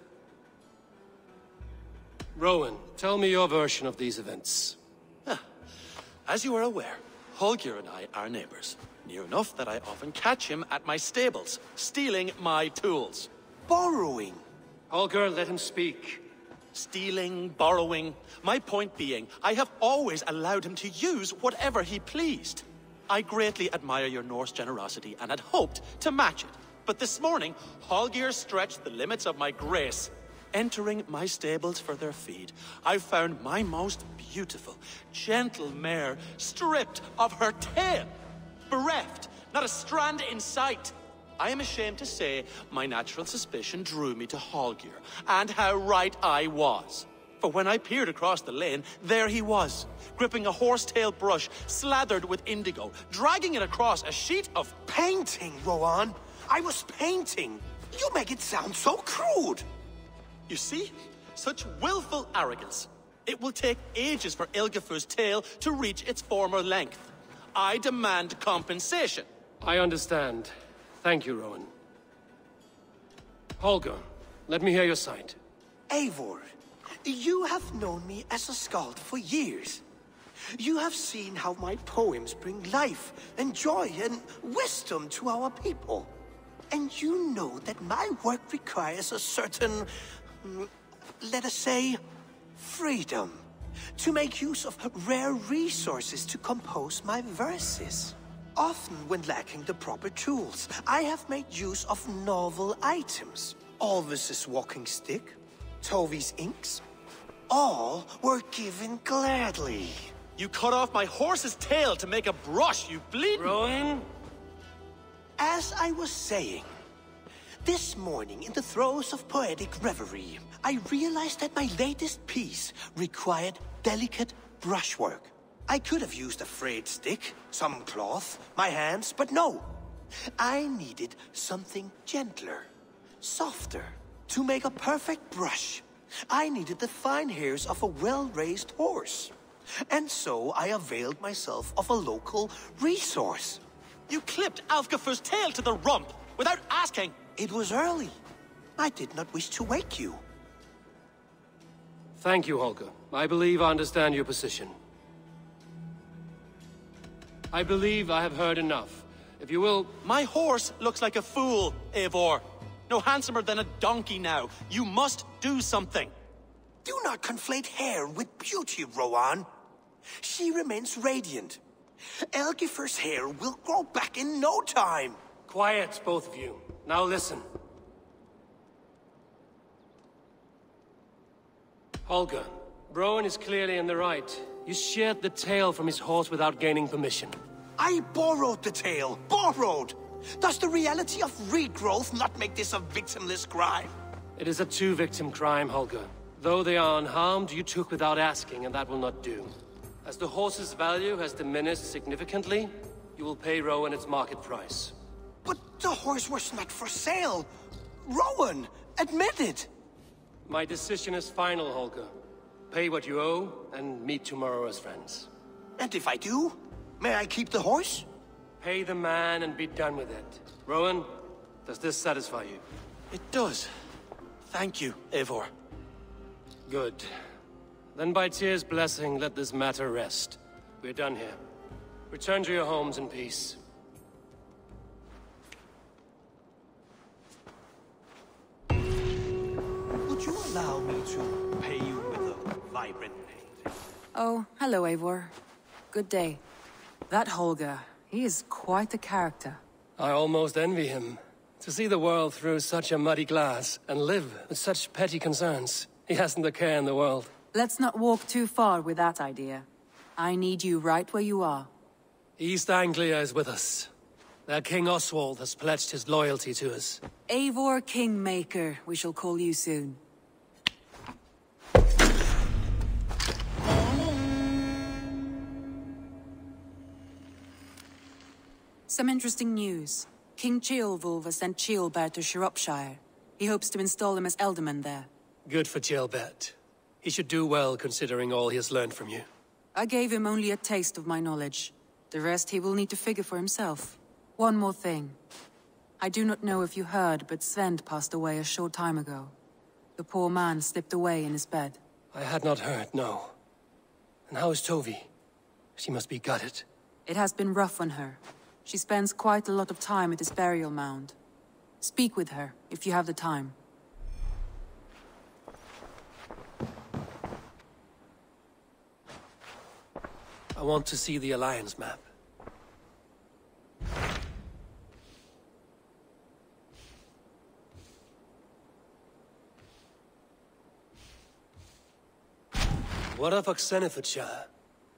Rowan, tell me your version of these events. As you are aware, Holger and I are neighbors. Near enough that I often catch him at my stables, stealing my tools. Borrowing. Holger, let him speak. Stealing, borrowing. My point being, I have always allowed him to use whatever he pleased. I greatly admire your Norse generosity and had hoped to match it. But this morning, Holger stretched the limits of my grace. Entering my stables for their feed, I found my most beautiful, gentle mare stripped of her tail. Bereft, not a strand in sight. I am ashamed to say my natural suspicion drew me to Holger, and how right I was. For when I peered across the lane, there he was, gripping a horsetail brush slathered with indigo, dragging it across a sheet of painting, Rowan. I was painting. You make it sound so crude. You see? Such willful arrogance. It will take ages for Ilgafur's tail to reach its former length. I demand compensation. I understand. Thank you, Rowan. Holger, let me hear your side. Eivor, you have known me as a skald for years. You have seen how my poems bring life and joy and wisdom to our people. And you know that my work requires a certain, let us say, freedom. To make use of rare resources to compose my verses. Often when lacking the proper tools, I have made use of novel items. Alvis's walking stick, Tovi's inks, all were given gladly. You cut off my horse's tail to make a brush, you bleed. Rowan? As I was saying, this morning in the throes of poetic reverie, I realized that my latest piece required delicate brushwork. I could have used a frayed stick, some cloth, my hands, but no. I needed something gentler, softer. To make a perfect brush, I needed the fine hairs of a well-raised horse. And so I availed myself of a local resource. You clipped Alfgafur's tail to the rump without asking. It was early. I did not wish to wake you. Thank you, Holger. I believe I understand your position. I believe I have heard enough. If you will... My horse looks like a fool, Eivor. No handsomer than a donkey now. You must do something. Do not conflate hair with beauty, Rowan. She remains radiant. Elgifur's hair will grow back in no time. Quiet, both of you. Now listen. Holger, Rowan is clearly in the right. You sheared the tail from his horse without gaining permission. I borrowed the tail. Borrowed! Does the reality of regrowth not make this a victimless crime? It is a two-victim crime, Holger. Though they are unharmed, you took without asking, and that will not do. As the horse's value has diminished significantly, you will pay Rowan its market price. But the horse was not for sale. Rowan, admit it. My decision is final, Holger. Pay what you owe, and meet tomorrow as friends. And if I do, may I keep the horse? Pay the man and be done with it. Rowan, does this satisfy you? It does. Thank you, Eivor. Good. Then by Tyr's blessing, let this matter rest. We're done here. Return to your homes in peace. Would you allow me to pay you with a vibrant painting? Oh, hello, Eivor. Good day. That Holger, he is quite a character. I almost envy him. To see the world through such a muddy glass, and live with such petty concerns. He hasn't a care in the world. Let's not walk too far with that idea. I need you right where you are. East Anglia is with us. Their King Oswald has pledged his loyalty to us. Eivor Kingmaker, we shall call you soon. Some interesting news. King Ceolwulf has sent Ceolbert to Shropshire. He hopes to install him as Elderman there. Good for Ceolbert. He should do well considering all he has learned from you. I gave him only a taste of my knowledge. The rest he will need to figure for himself. One more thing. I do not know if you heard, but Svend passed away a short time ago. The poor man slipped away in his bed. I had not heard, no. And how is Tovi? She must be gutted. It has been rough on her. She spends quite a lot of time at his burial mound. Speak with her, if you have the time. I want to see the Alliance map. What of Oxenfordshire?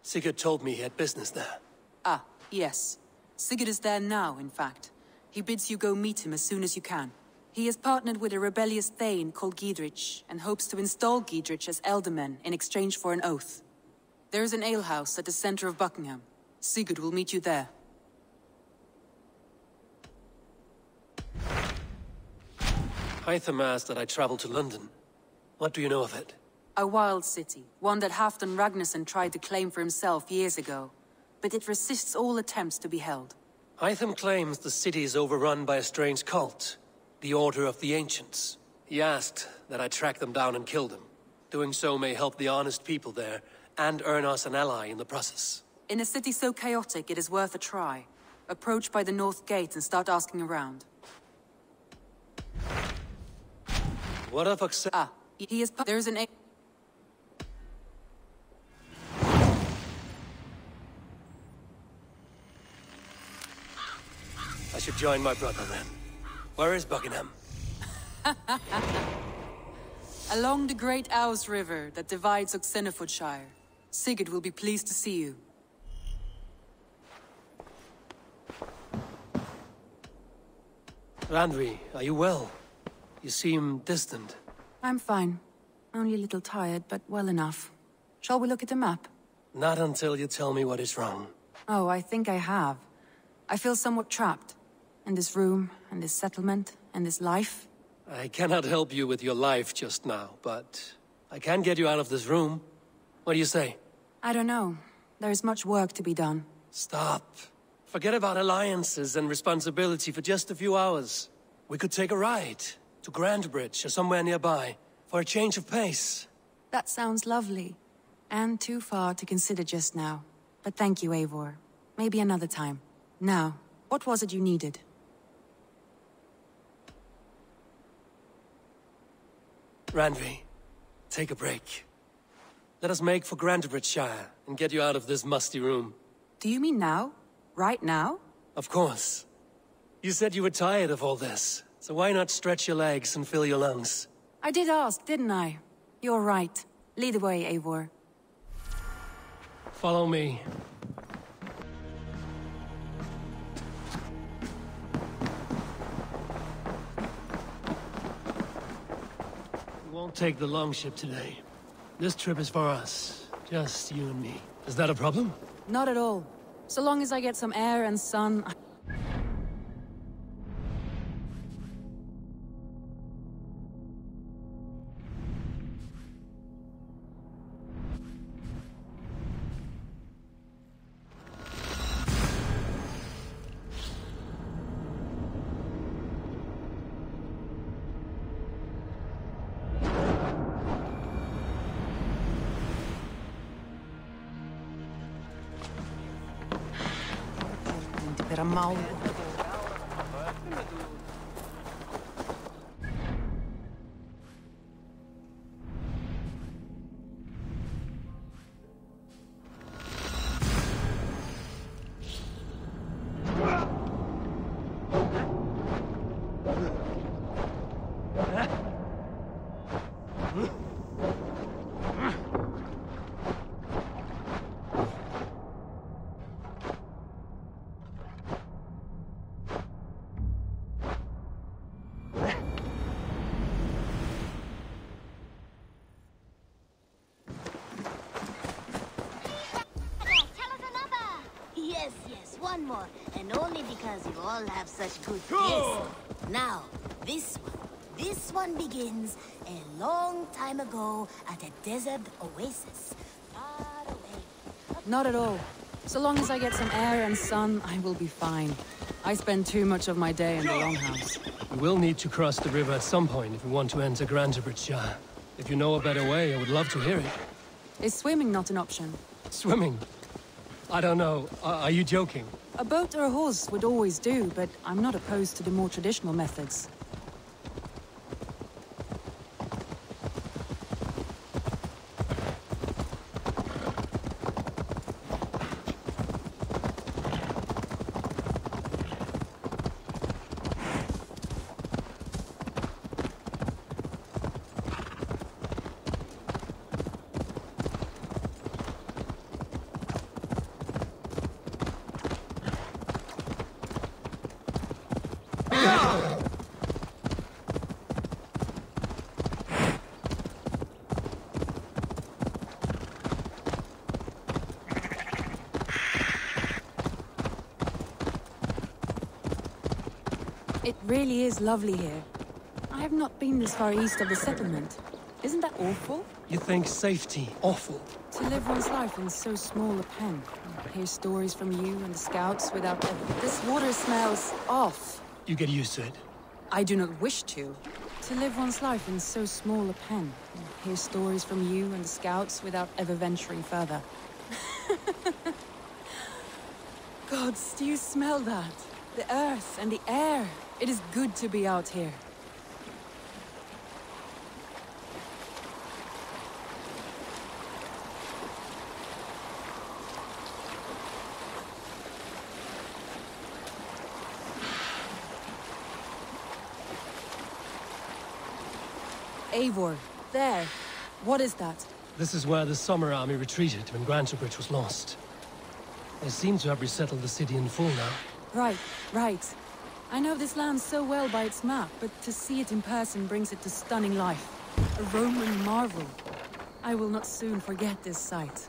Sigurd told me he had business there. Ah, yes. Sigurd is there now, in fact. He bids you go meet him as soon as you can. He has partnered with a rebellious thane called Giedrich, and hopes to install Giedrich as Elderman in exchange for an oath. There is an alehouse at the center of Buckingham. Sigurd will meet you there. Hytham asked that I travel to London. What do you know of it? A wild city, one that Halfdan Ragnarsson tried to claim for himself years ago. But it resists all attempts to be held. Hytham claims the city is overrun by a strange cult, the Order of the Ancients. He asked that I track them down and kill them. Doing so may help the honest people there, and earn us an ally in the process. In a city so chaotic, it is worth a try. Approach by the North Gate and start asking around. What of he is... There's an... I should join my brother then. Where is Buckingham? Along the Great Ouse River that divides Oxenfordshire. Sigurd will be pleased to see you. Randvi, are you well? You seem distant. I'm fine. Only a little tired, but well enough. Shall we look at the map? Not until you tell me what is wrong. Oh, I think I have. I feel somewhat trapped. In this room, and this settlement, and this life. I cannot help you with your life just now, but I can get you out of this room. What do you say? I don't know. There is much work to be done. Stop. Forget about alliances and responsibility for just a few hours. We could take a ride to Grandbridge or somewhere nearby for a change of pace. That sounds lovely. And too far to consider just now. But thank you, Eivor. Maybe another time. Now, what was it you needed? Randvi, take a break. Let us make for Grandbridgeshire and get you out of this musty room. Do you mean now? Right now? Of course. You said you were tired of all this, so why not stretch your legs and fill your lungs? I did ask, didn't I? You're right. Lead the way, Eivor. Follow me. We won't take the longship today. This trip is for us. Just you and me. Is that a problem? Not at all. So long as I get some air and sun... era mau. Yes, one more. And only because you all have such good taste. Now, this one begins a long time ago at a desert oasis. Far away. Not at all. So long as I get some air and sun, I will be fine. I spend too much of my day in the longhouse. We will need to cross the river at some point if we want to enter Grantebridge. If you know a better way, I would love to hear it. Is swimming not an option? Swimming? I don't know. Are you joking? A boat or a horse would always do, but I'm not opposed to the more traditional methods. It really is lovely here. I have not been this far east of the settlement. Isn't that awful? You think safety awful? To live one's life in so small a pen. Hear stories from you and the scouts without... This water smells off. You get used to it. I do not wish to. To live one's life in so small a pen. Hear stories from you and the scouts without ever venturing further. Gods, do you smell that? The earth and the air. It is good to be out here. Eivor, there. What is that? This is where the Summer Army retreated when Grantebridge was lost. They seem to have resettled the city in full now. Right. I know this land so well by its map, but to see it in person brings it to stunning life. A Roman marvel. I will not soon forget this sight.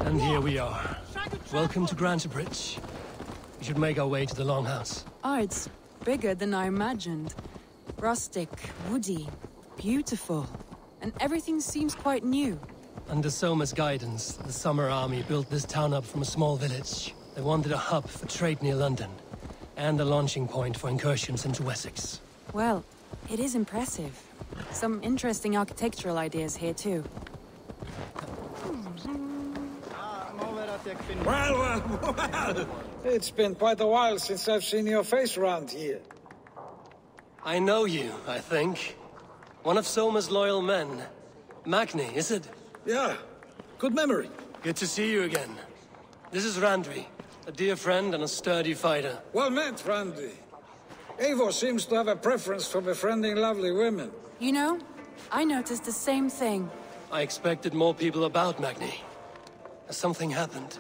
And here we are. Welcome to Grantebridge. We should make our way to the Longhouse. It's bigger than I imagined. Rustic, woody, beautiful. And everything seems quite new. Under Soma's guidance, the Summer Army built this town up from a small village. They wanted a hub for trade near London, and a launching point for incursions into Wessex. Well, it is impressive. Some interesting architectural ideas here too. Well. It's been quite a while since I've seen your face around here. I know you, I think. One of Soma's loyal men. Magni, is it? Yeah, good memory. Good to see you again. This is Randvi, a dear friend and a sturdy fighter. Well met, Randvi. Eivor seems to have a preference for befriending lovely women. You know, I noticed the same thing. I expected more people about Magni. Has something happened?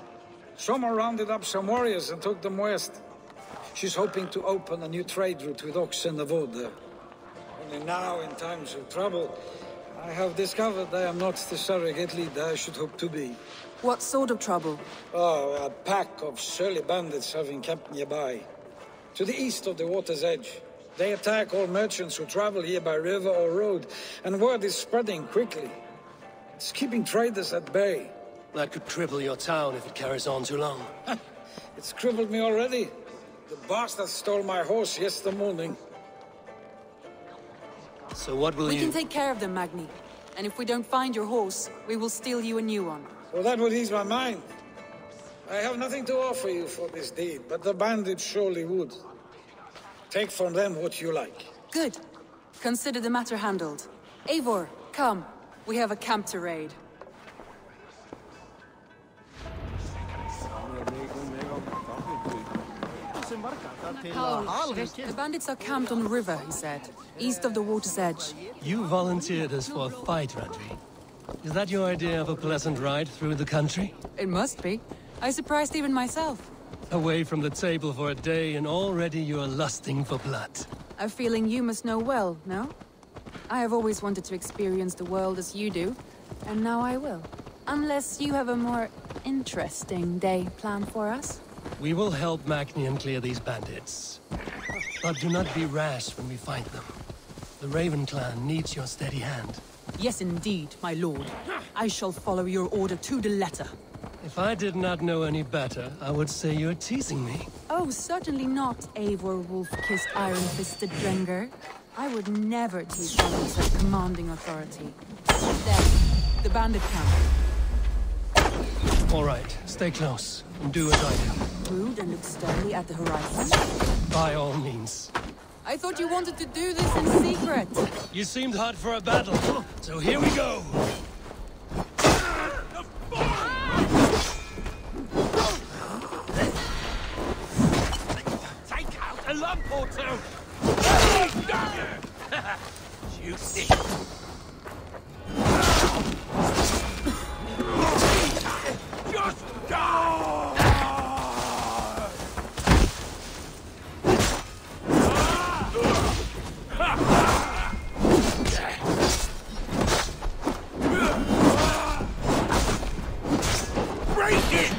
Soma rounded up some warriors and took them west. She's hoping to open a new trade route with oxen of wood. Only now, in times of trouble, I have discovered I am not the surrogate leader I should hope to be. What sort of trouble? Oh, a pack of surly bandits have encamped nearby. To the east of the water's edge. They attack all merchants who travel here by river or road, and word is spreading quickly. It's keeping traders at bay. That could cripple your town if it carries on too long. It's crippled me already. The bastard stole my horse yesterday morning. So what will We can take care of them, Magni. And if we don't find your horse, we will steal you a new one. So that would ease my mind. I have nothing to offer you for this deed, but the bandits surely would. Take from them what you like. Good. Consider the matter handled. Eivor, come. We have a camp to raid. The bandits are camped on the river, he said. East of the water's edge. You volunteered us for a fight, Randvi. Is that your idea of a pleasant ride through the country? It must be. I surprised even myself. Away from the table for a day and already you are lusting for blood. A feeling you must know well, no? I have always wanted to experience the world as you do, and now I will. Unless you have a more interesting day planned for us. We will help Magni clear these bandits. But do not be rash when we find them. The Raven clan needs your steady hand. Yes, indeed, my lord. I shall follow your order to the letter. If I did not know any better, I would say you're teasing me. Oh, certainly not, Eivor wolf-kissed iron-fisted Drenger. I would never tease one with such commanding authority. There, the bandit camp. All right, stay close, and do as I do. Rude and look sternly at the horizon? By all means. I thought you wanted to do this in secret. You seemed hot for a battle, so here we go! Take out a lump or two! Juicy! Just go! Break it!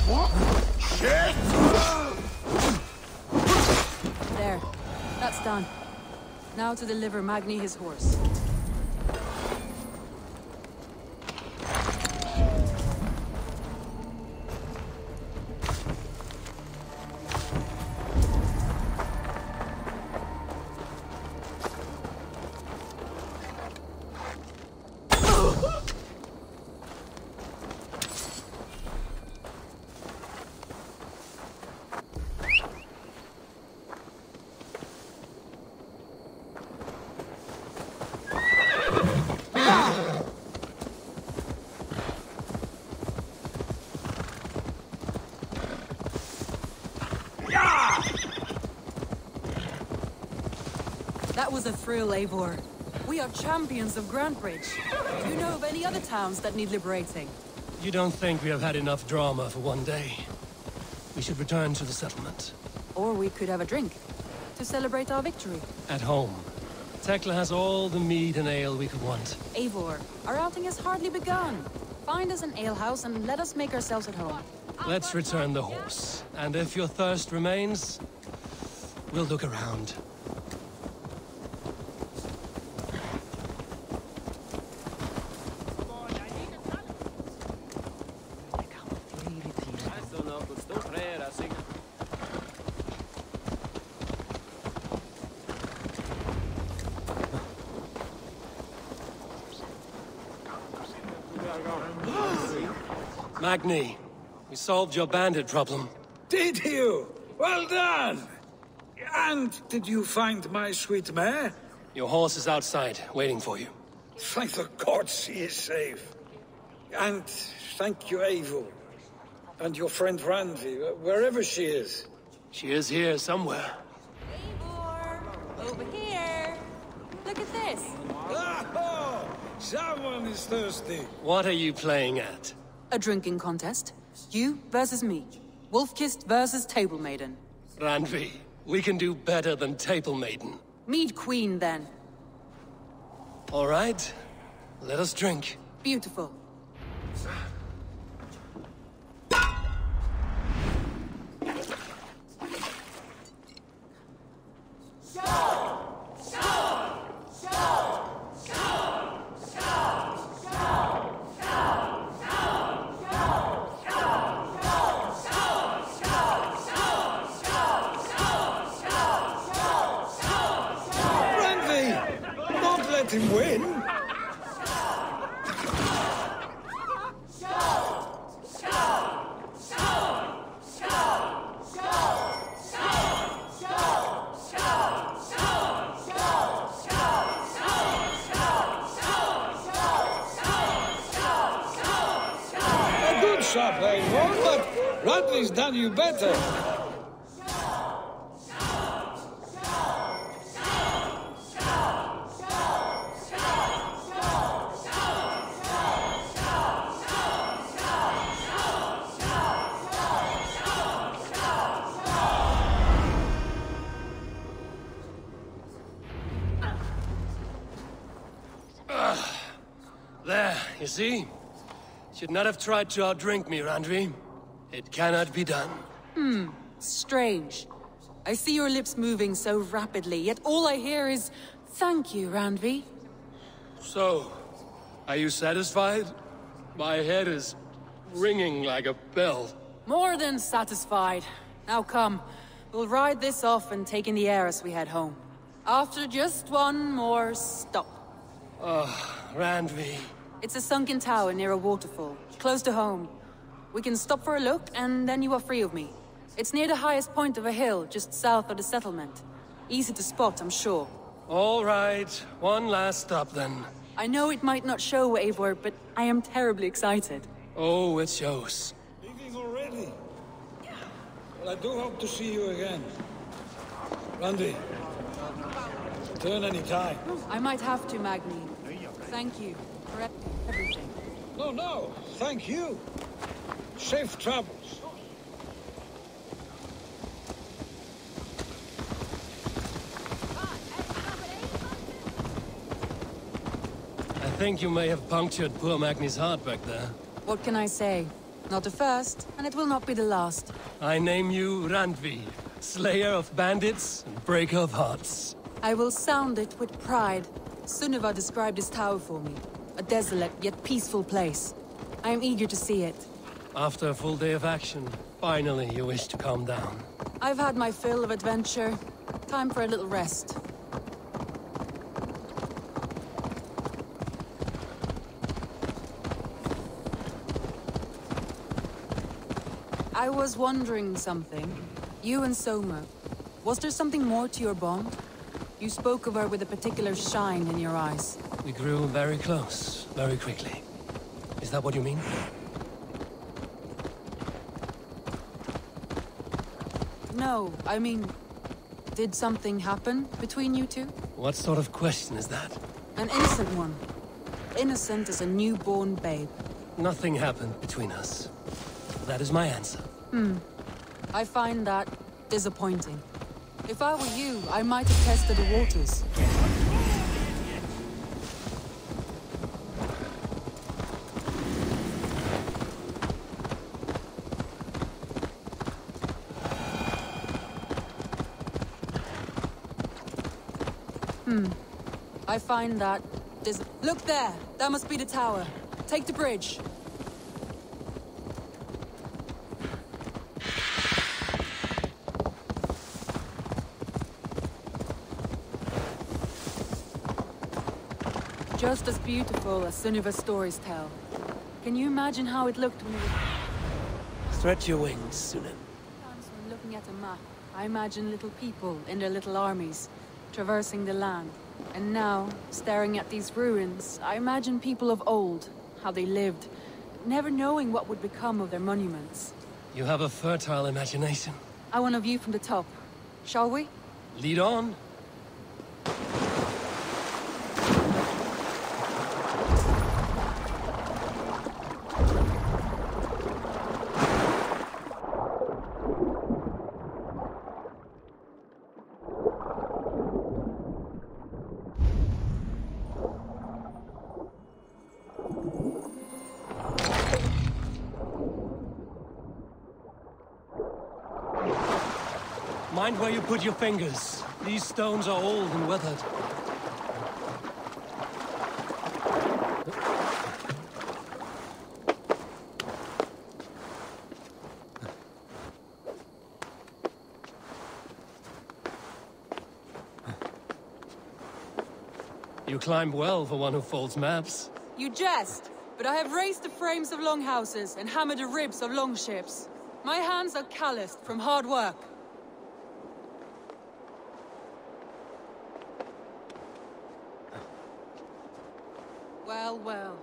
What? Shit! There. That's done. Now to deliver Magni his horse. That was a thrill, Eivor. We are champions of Grantbridge. Do you know of any other towns that need liberating? You don't think we have had enough drama for one day? We should return to the settlement. Or we could have a drink, to celebrate our victory. At home. Tekla has all the mead and ale we could want. Eivor, our outing has hardly begun. Find us an alehouse and let us make ourselves at home. Let's return the horse. And if your thirst remains, we'll look around. Magni, we solved your bandit problem. Did you? Well done! And did you find my sweet mare? Your horse is outside, waiting for you. Thank the gods she is safe. And thank you, Eivor. And your friend Randvi, wherever she is. She is here somewhere. Eivor! Over here. Look at this. Oh, someone is thirsty. What are you playing at? A drinking contest. You versus me. Wolf-kissed versus Table Maiden. Randvi, we can do better than Table Maiden. Mead Queen, then. All right. Let us drink. Beautiful. Let him win. A good shot, Eivor, but Radley's done you better. There, you see? Should not have tried to outdrink me, Randvi. It cannot be done. Strange. I see your lips moving so rapidly, yet all I hear is, "Thank you, Randvi." So, are you satisfied? My head is ringing like a bell. More than satisfied. Now come, we'll ride this off and take in the air as we head home. After just one more stop. Randvi. It's a sunken tower near a waterfall, close to home. We can stop for a look, and then you are free of me. It's near the highest point of a hill, just south of the settlement. Easy to spot, I'm sure. All right, one last stop then. I know it might not show, Eivor, but I am terribly excited. Oh, it shows. Leaving already? Well, I do hope to see you again. Randy, return any time. I might have to, Magni. Thank you for everything. No, thank you. Safe travels. I think you may have punctured poor Magni's heart back there. What can I say? Not the first, and it will not be the last. I name you Randvi, slayer of bandits and breaker of hearts. I will sound it with pride. Sunniva described this tower for me. A desolate yet peaceful place. I am eager to see it. After a full day of action, finally you wish to calm down. I've had my fill of adventure. Time for a little rest. I was wondering something. You and Soma. Was there something more to your bond? You spoke of her with a particular shine in your eyes. We grew very close, very quickly. Is that what you mean? No, I mean... Did something happen between you two? What sort of question is that? An innocent one. Innocent as a newborn babe. Nothing happened between us. That is my answer. I find that disappointing. If I were you, I might have tested the waters. I find that Look there! That must be the tower. Take the bridge. Just as beautiful as Sunniva's stories tell. Can you imagine how it looked when you were... Stretch your wings, Sunan. When looking at a map, I imagine little people in their little armies, traversing the land. And now, staring at these ruins, I imagine people of old, how they lived, never knowing what would become of their monuments. You have a fertile imagination. I want a view from the top. Shall we? Lead on. Mind where you put your fingers. These stones are old and weathered. You climb well for one who folds maps. You jest, but I have raised the frames of longhouses and hammered the ribs of longships. My hands are calloused from hard work. Well, well.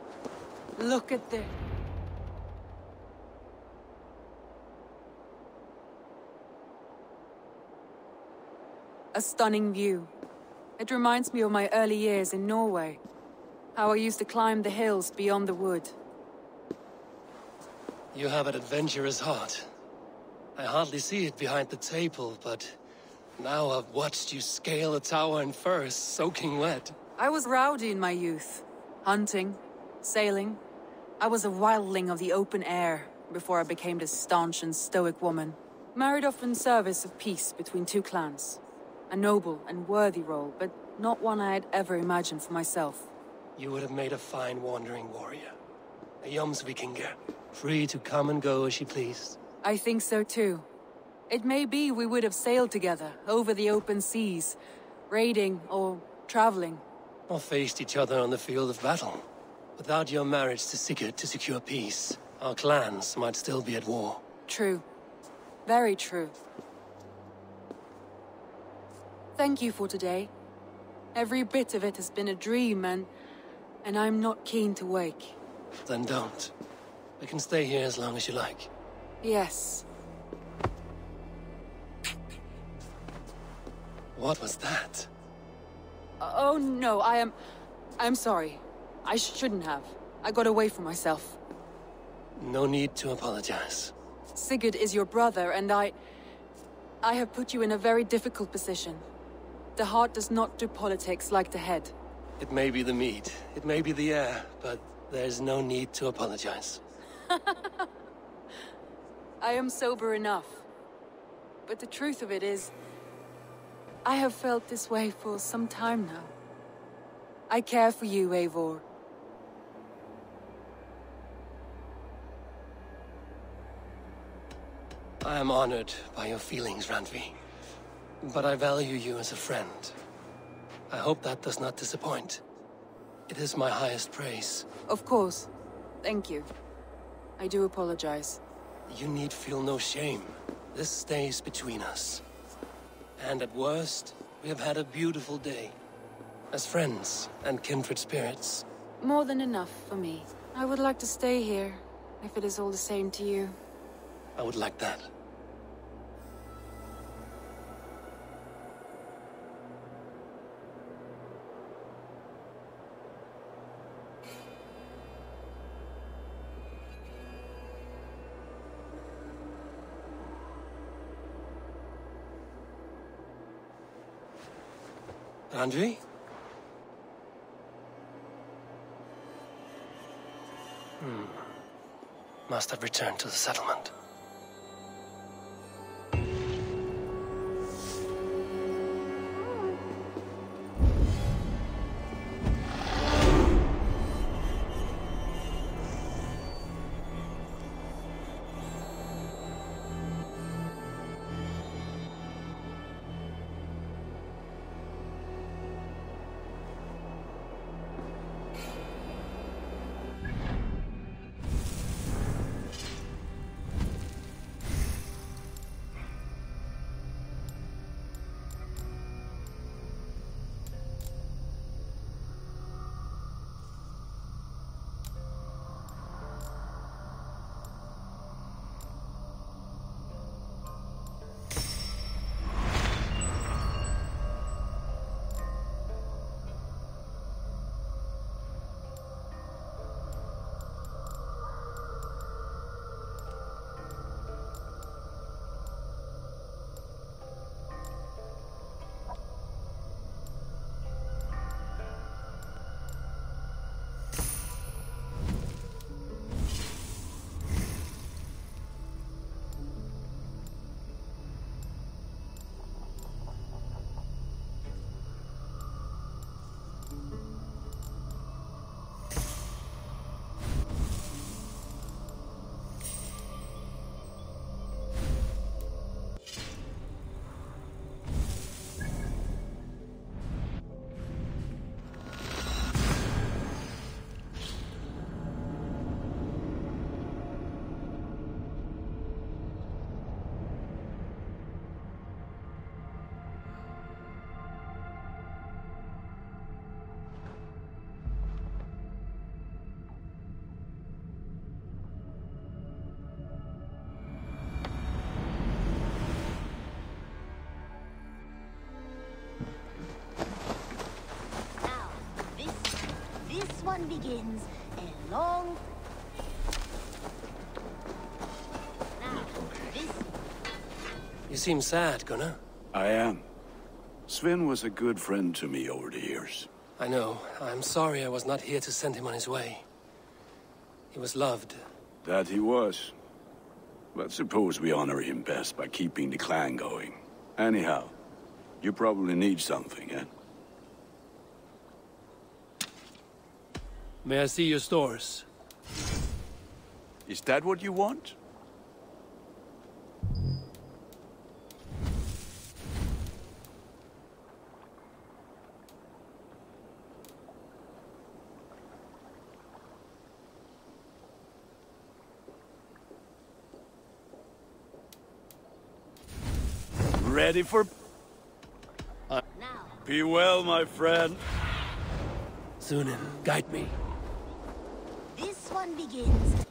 Look at this. A stunning view. It reminds me of my early years in Norway. How I used to climb the hills beyond the wood. You have an adventurous heart. I hardly see it behind the table, but now I've watched you scale a tower in furs, soaking wet. I was rowdy in my youth. Hunting, sailing. I was a wildling of the open air before I became this staunch and stoic woman. Married off in service of peace between two clans. A noble and worthy role, but not one I had ever imagined for myself. You would have made a fine wandering warrior. A Jomsvikinger, free to come and go as she pleased. I think so too. It may be we would have sailed together, over the open seas, raiding or traveling. Or faced each other on the field of battle. Without your marriage to Sigurd to secure peace, our clans might still be at war. True. Very true. Thank you for today. Every bit of it has been a dream, and I'm not keen to wake. Then don't. We can stay here as long as you like. Yes. What was that? Oh no, I'm sorry. I shouldn't have. I got away from myself. No need to apologize. Sigurd is your brother, and I have put you in a very difficult position. The heart does not do politics like the head. It may be the meat, it may be the air, but there's no need to apologize. I am sober enough. But the truth of it is, I have felt this way for some time now. I care for you, Eivor. I am honored by your feelings, Randvi. But I value you as a friend. I hope that does not disappoint. It is my highest praise. Of course. Thank you. I do apologize. You need feel no shame. This stays between us. And at worst, we have had a beautiful day. As friends and kindred spirits. More than enough for me. I would like to stay here, if it is all the same to you. I would like that. Randvi? Must have returned to the settlement. one begins a long... Now, this... You seem sad, Gunnar. I am. Sven was a good friend to me over the years. I know. I'm sorry I was not here to send him on his way. He was loved. That he was. But suppose we honor him best by keeping the clan going. Anyhow, you probably need something, eh? May I see your stores? Is that what you want? Ready for... Be well, my friend. Sunan, guide me. This one begins...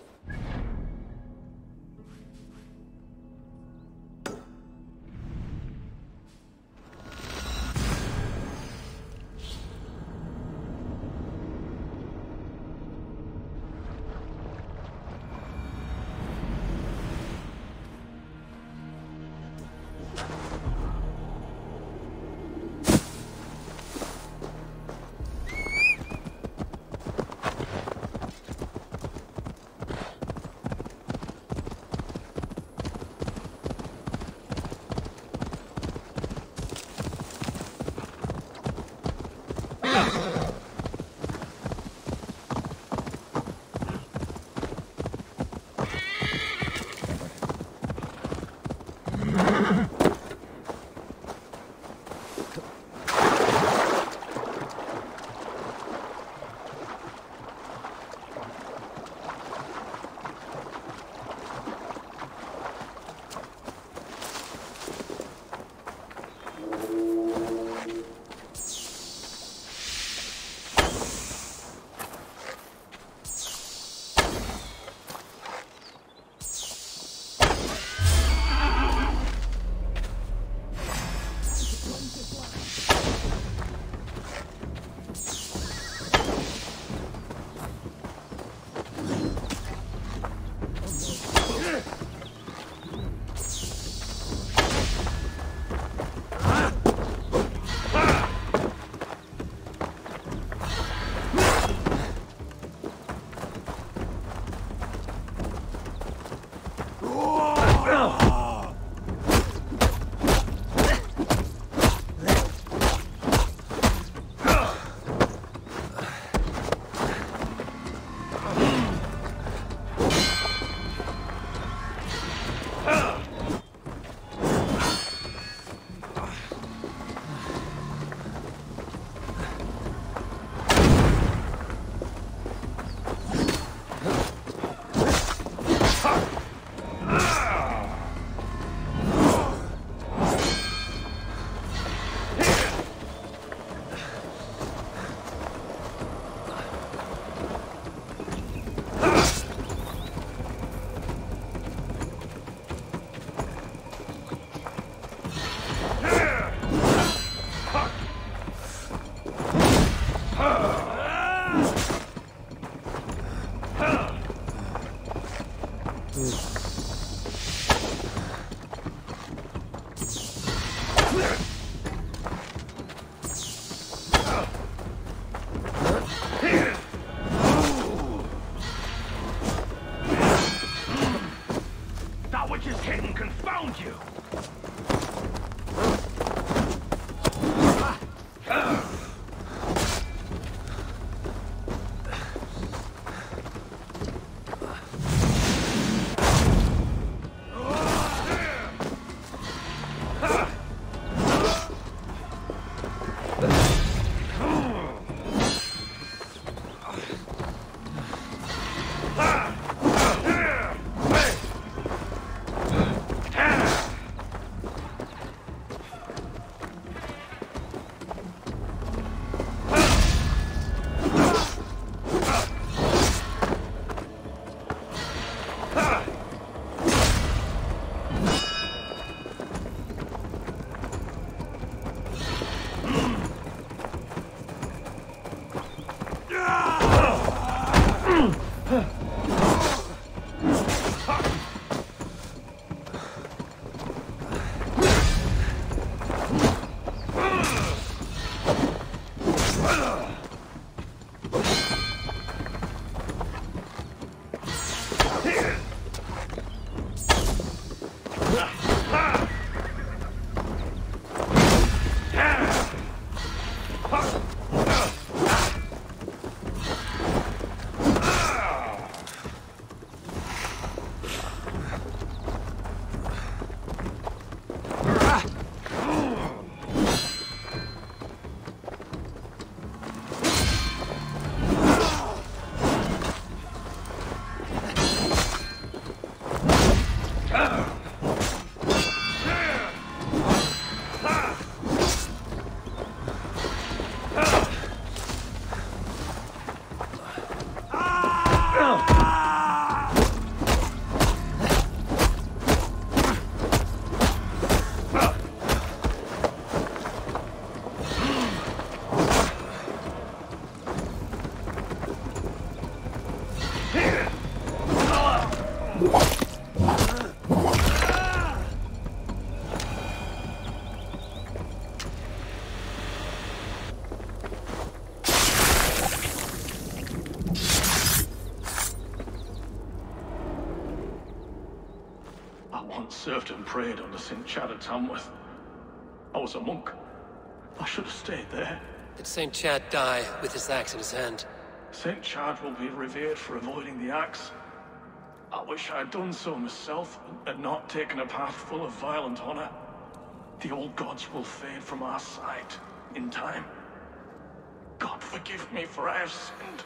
Served and prayed under St. Chad at Tamworth. I was a monk. I should have stayed there. Did St. Chad die with his axe in his hand? St. Chad will be revered for avoiding the axe. I wish I had done so myself, and not taken a path full of violent honor. The old gods will fade from our sight in time. God forgive me, for I have sinned.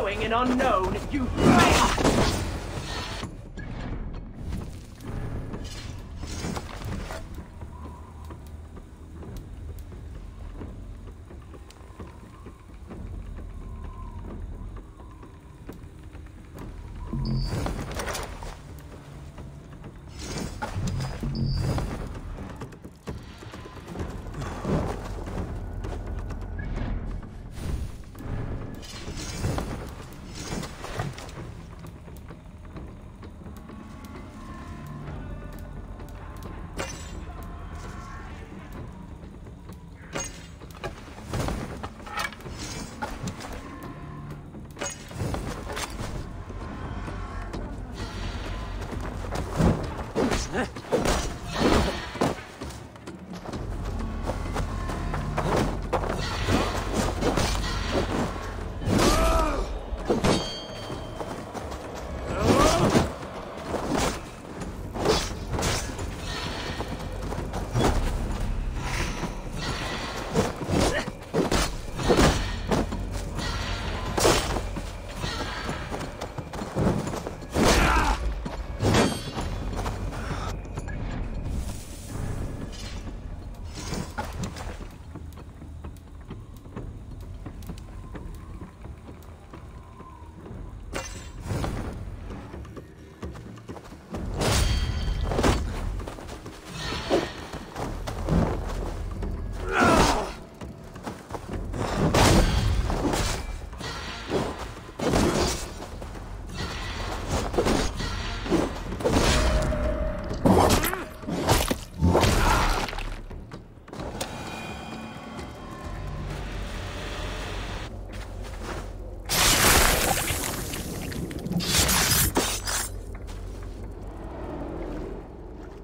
knowing and unknown, you...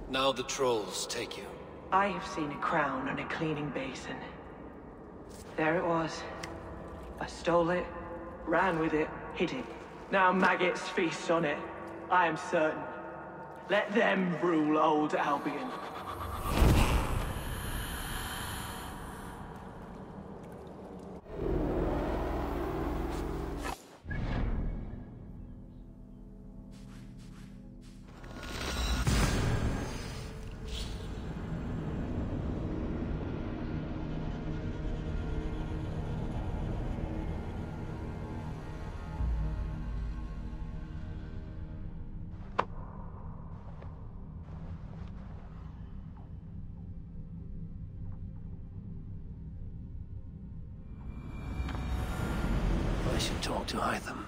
Now the trolls take you. I have seen a crown on a cleaning basin. There it was. I stole it, ran with it, hid it. Now maggots feast on it. I am certain. Let them rule old Albion. I should talk to Hytham.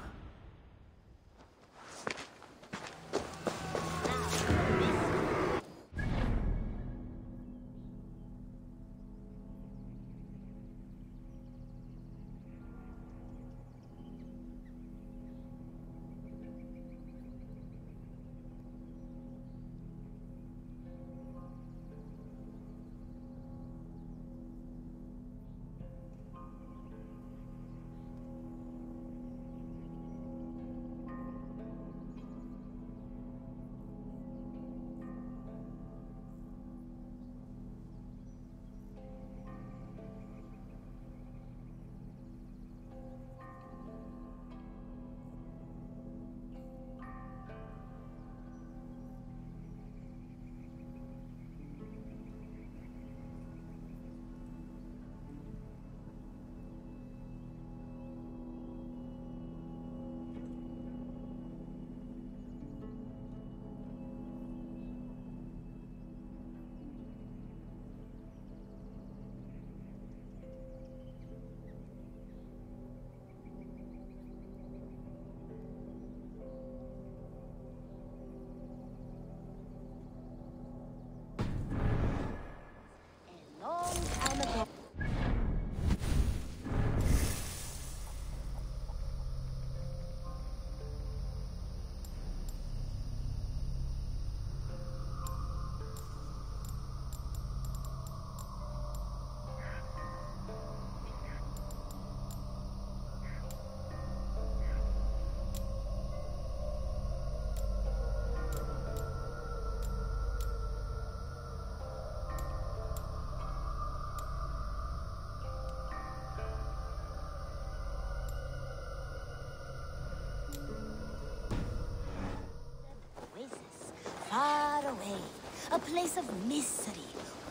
A place of mystery,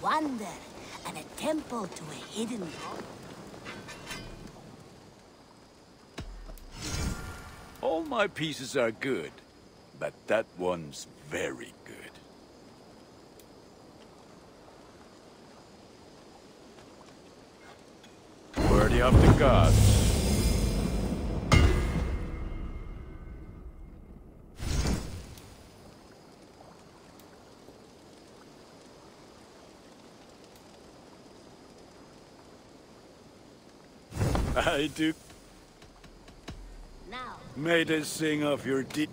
wonder, and a temple to a hidden god. All my pieces are good, but that one's very good. Worthy of the gods. I do. Now. May they sing of your deed.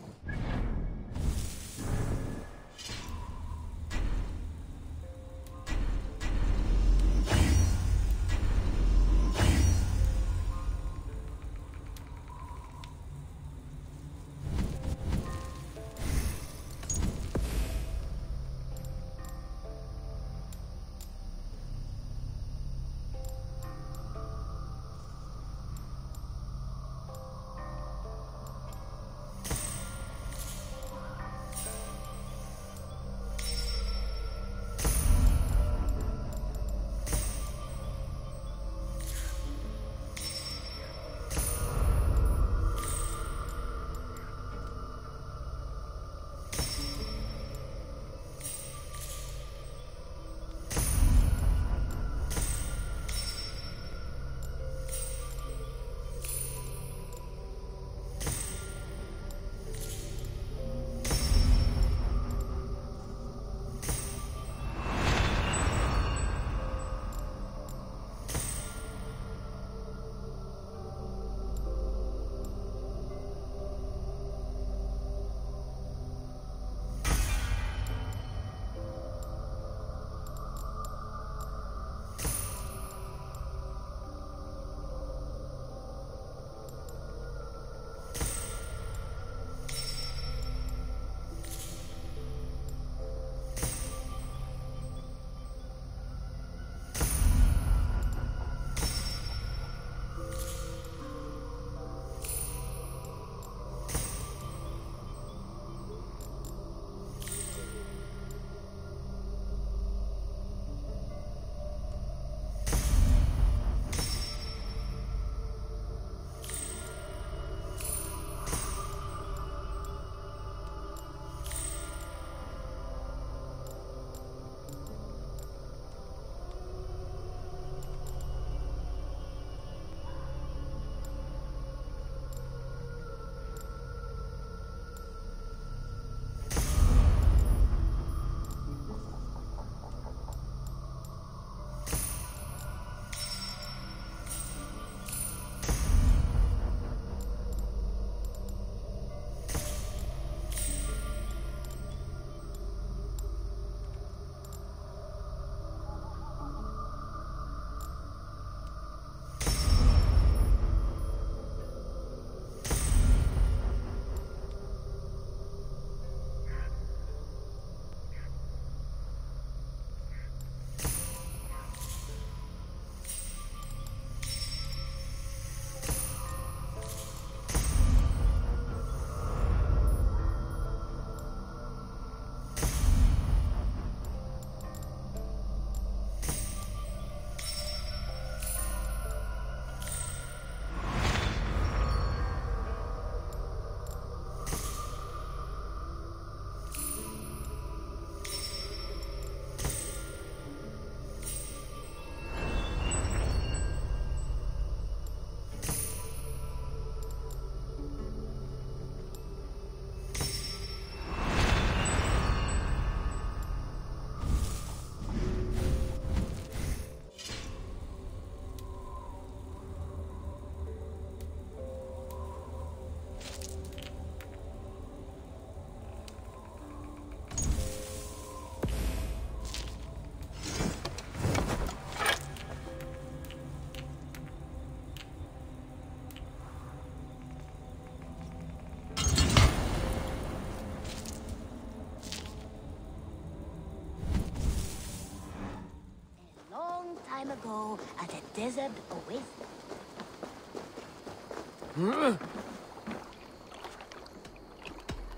Time ago at a desert oasis.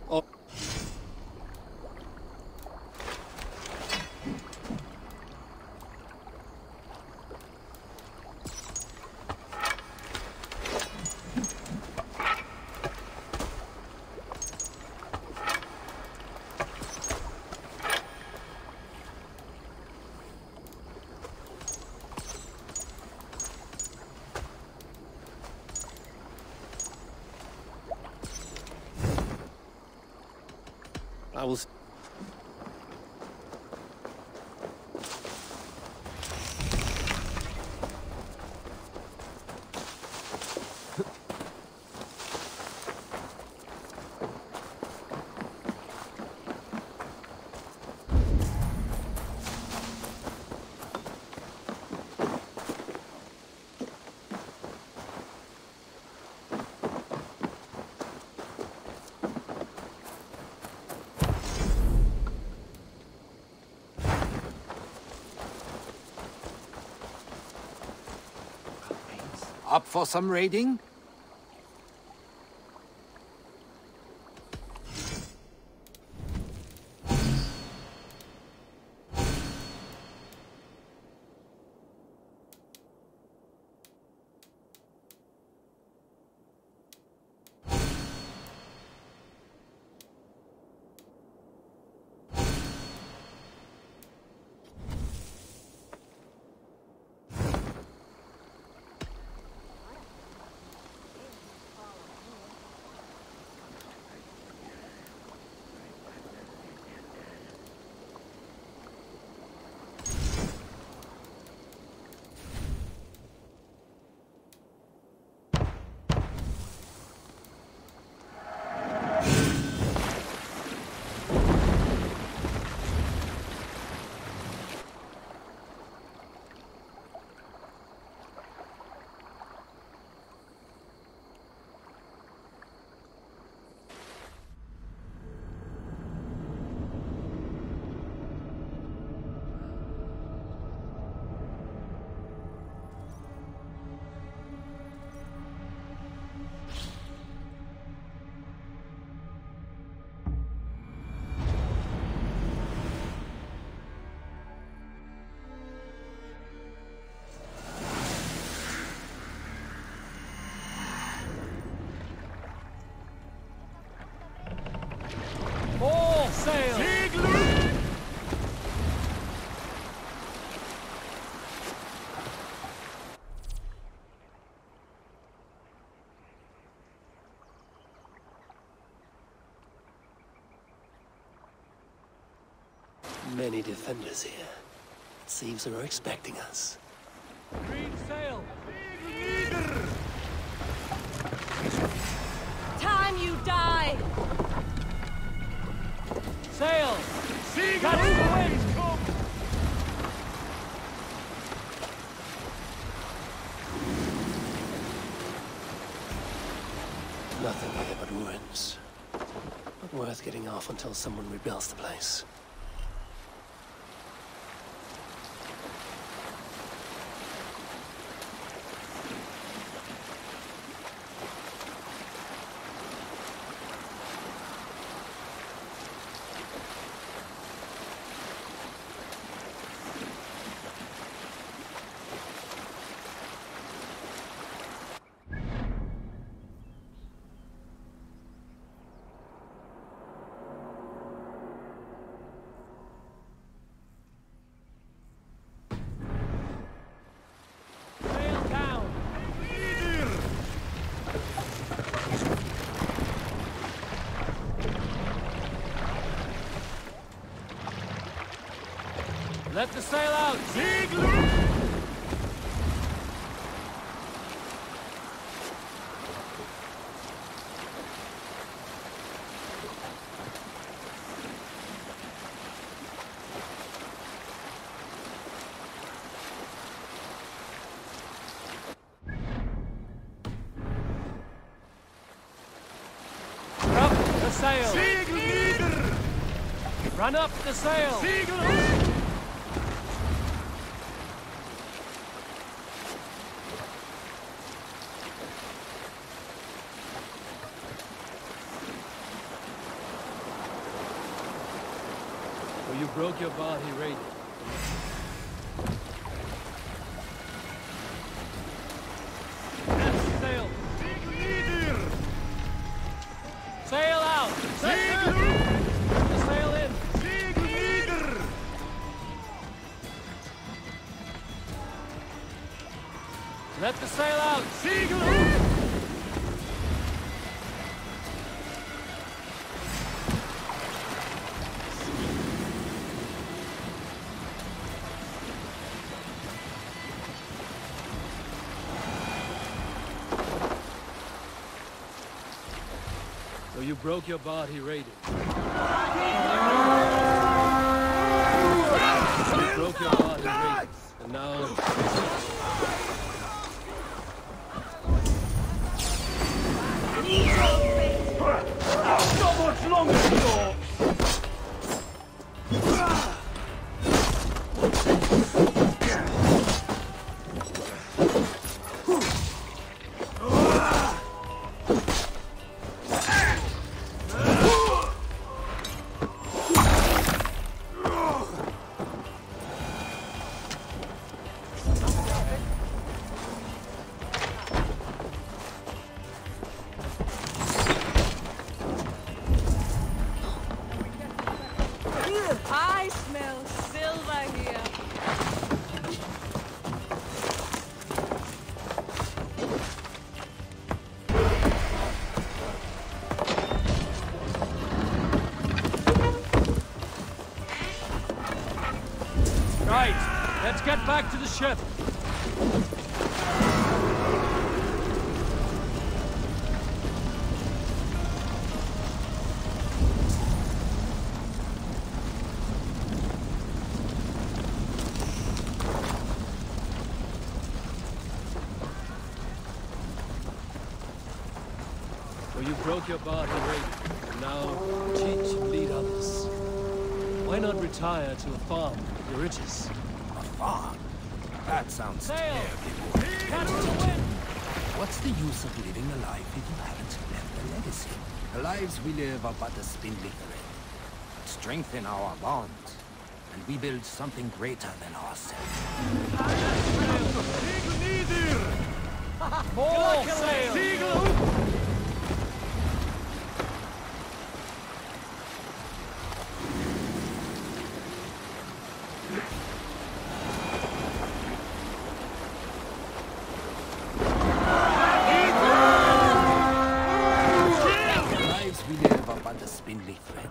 Oh. I will... Up for some raiding? Many defenders here. It seems they're expecting us. Green sail! Time you die! Sail! Catch the wind! Nothing here but ruins. Not worth getting off until someone rebuilds the place. Let the sail out! Up the sail! Run up the sail! You broke your body, raiding. Sail! Sail out! Sail! The sail in! Let the sail out! you broke your bard, he raided. You broke your bard, he raided. And now... Not much longer to go! I smell silver here. Right, let's get back to the ship. Well, you broke your bard, he raided. And now, teach and lead others. Why not retire to a farm with your riches? A farm? That sounds Sail! terribly Catch the wind! What's the use of living a life if you haven't left a legacy? The lives we live are but a spindly thread. Strengthen our bonds, and we build something greater than ourselves. More sail! The lives we live are but a spindly thread.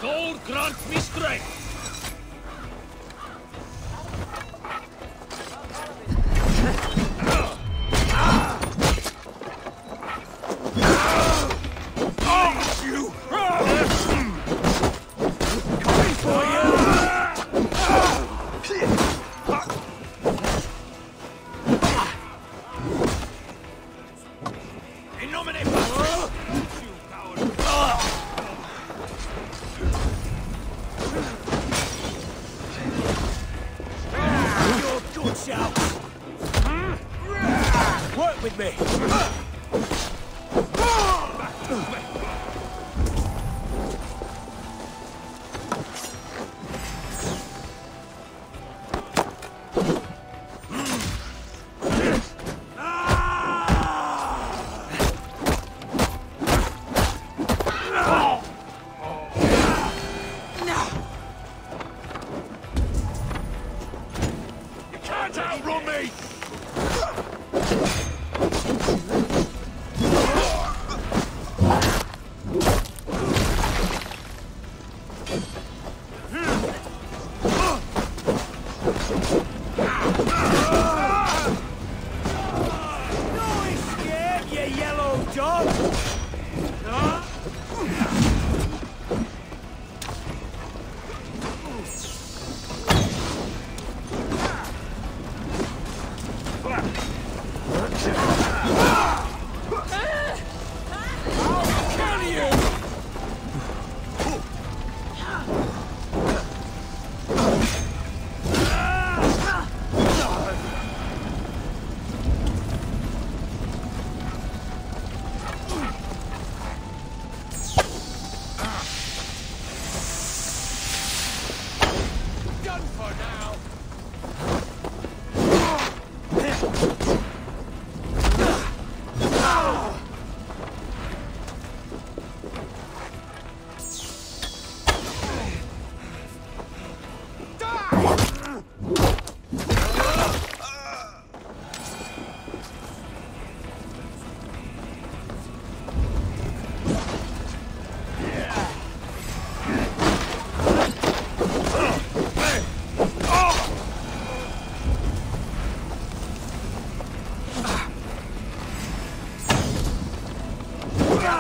Gold grant me strength! Work with me! You can't outrun me!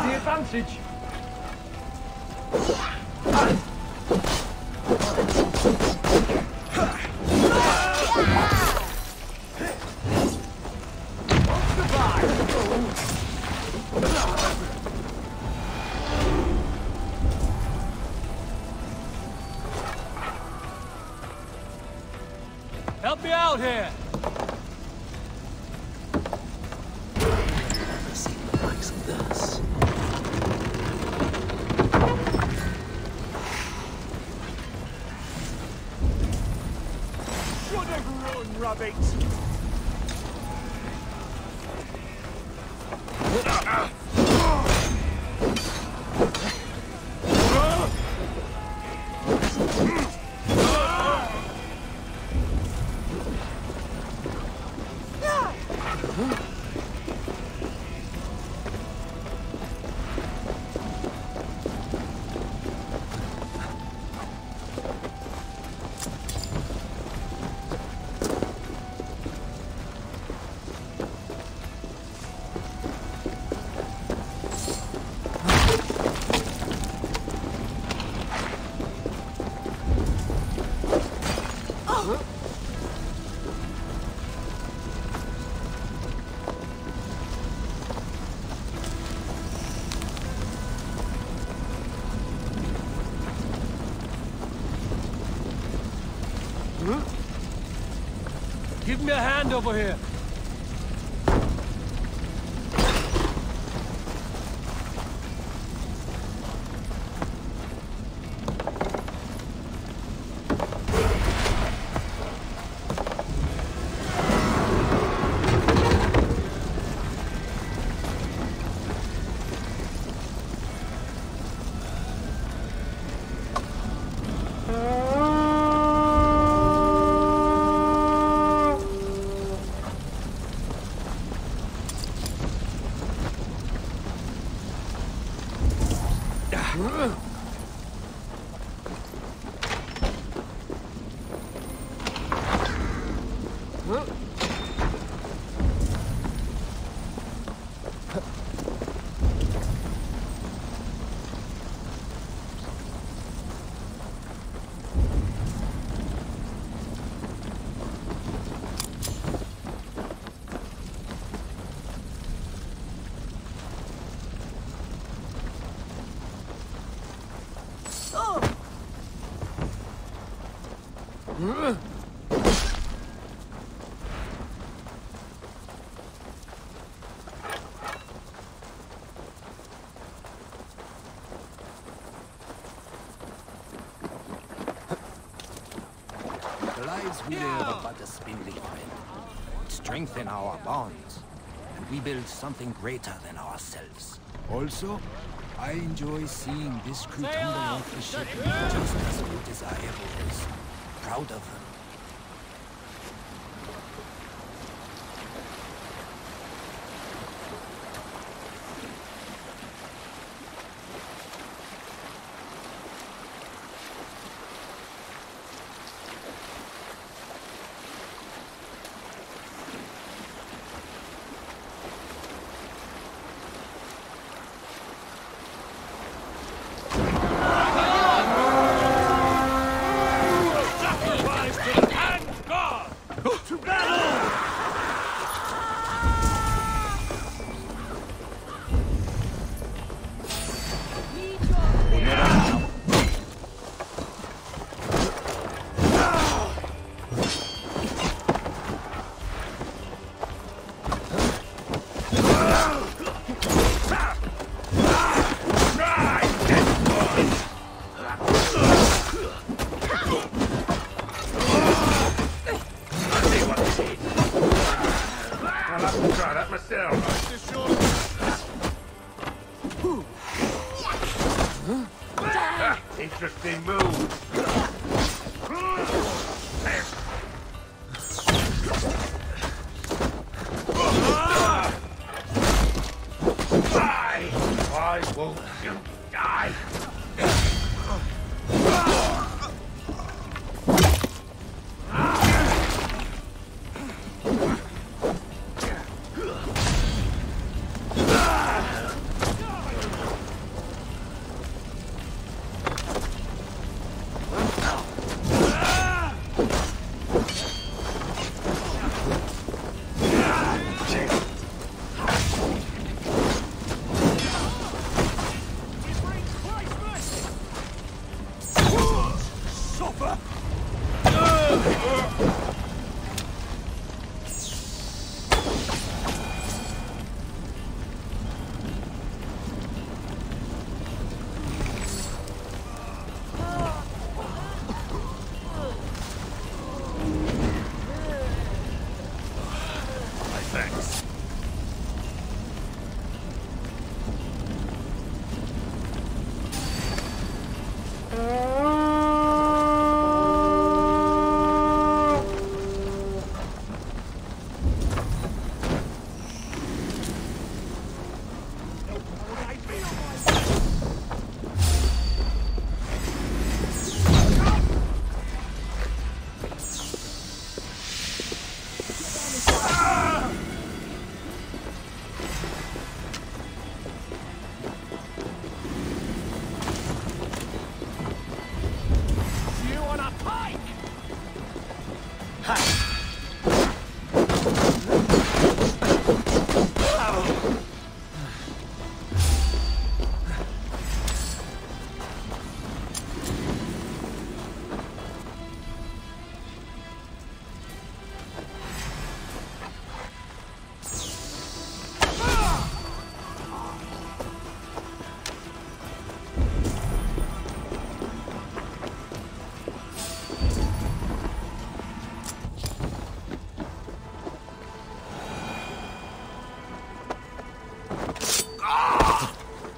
the advantage. Help me out here! Never seen the likes of this. Should have run, rabbit! Give me a hand over here. The lives we live are but a spindly thread. Strengthen our bonds, and we build something greater than ourselves. Also, I enjoy seeing this crew tumble off the ship just as good as I ever was. Proud of them. Interesting move. Why won't you die?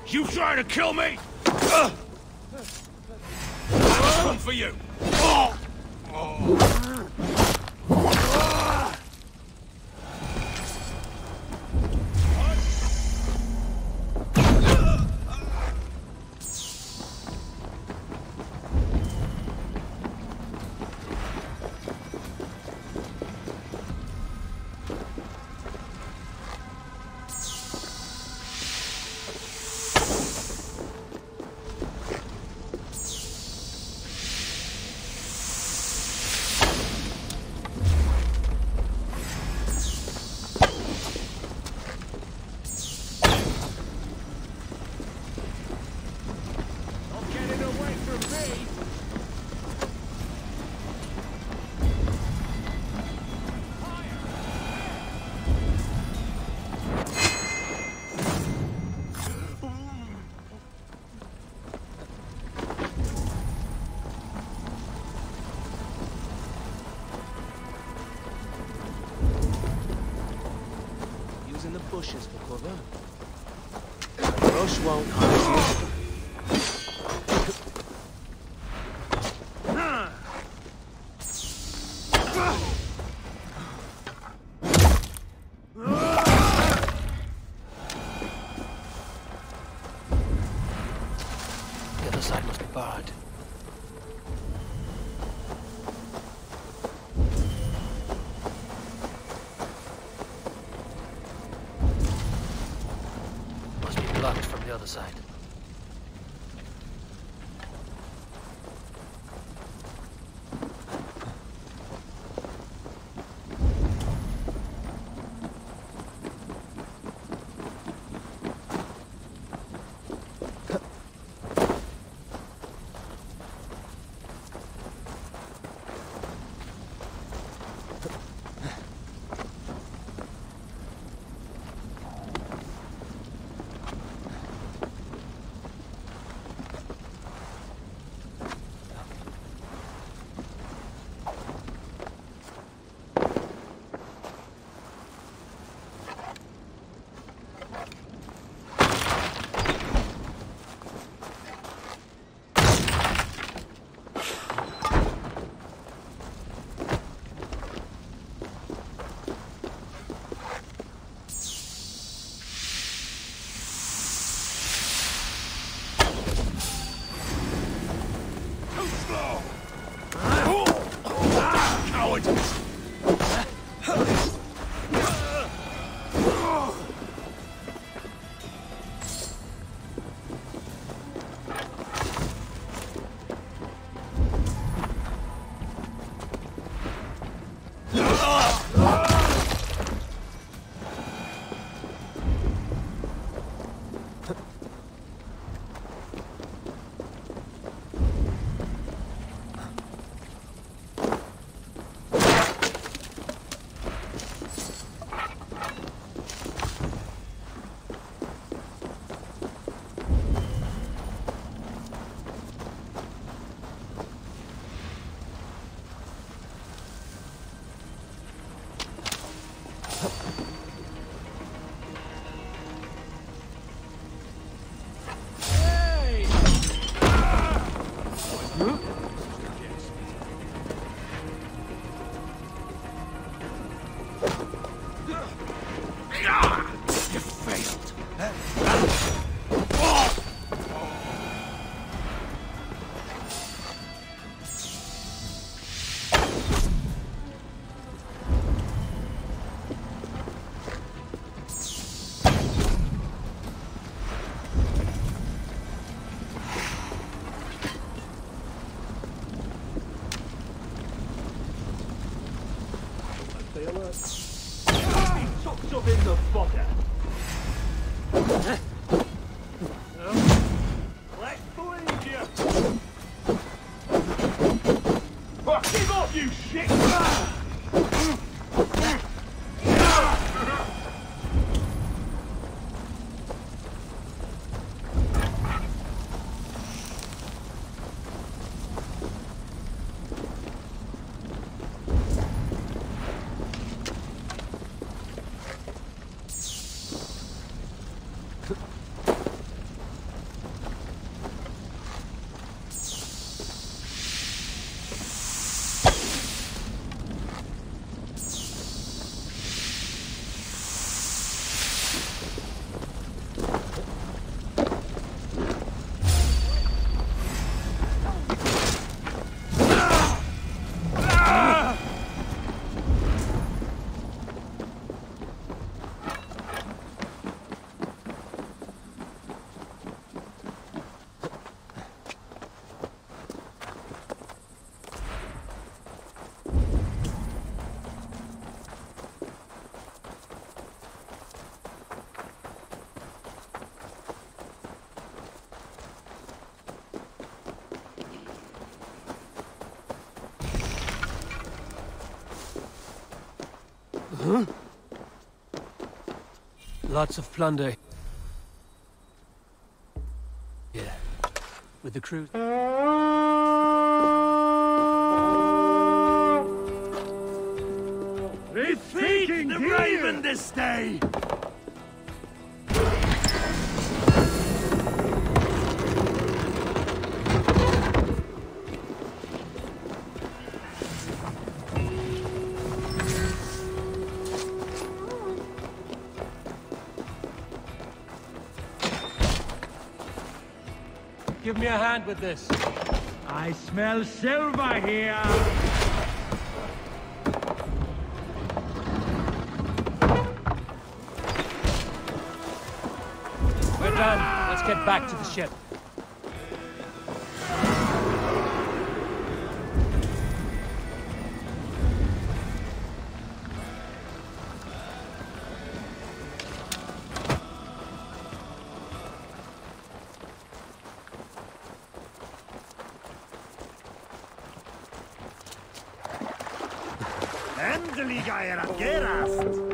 You trying to kill me? I'm coming for you. Bushes for cover. Rush won't hide you. The other side must be barred. Blocked from the other side. order. Let's believe you. Give up, you shit! Huh? Lots of plunder. Yeah, with the crew. Defeat the Raven this day! Give me a hand with this. I smell silver here. We're done. Let's get back to the ship. Endelig er at gerast!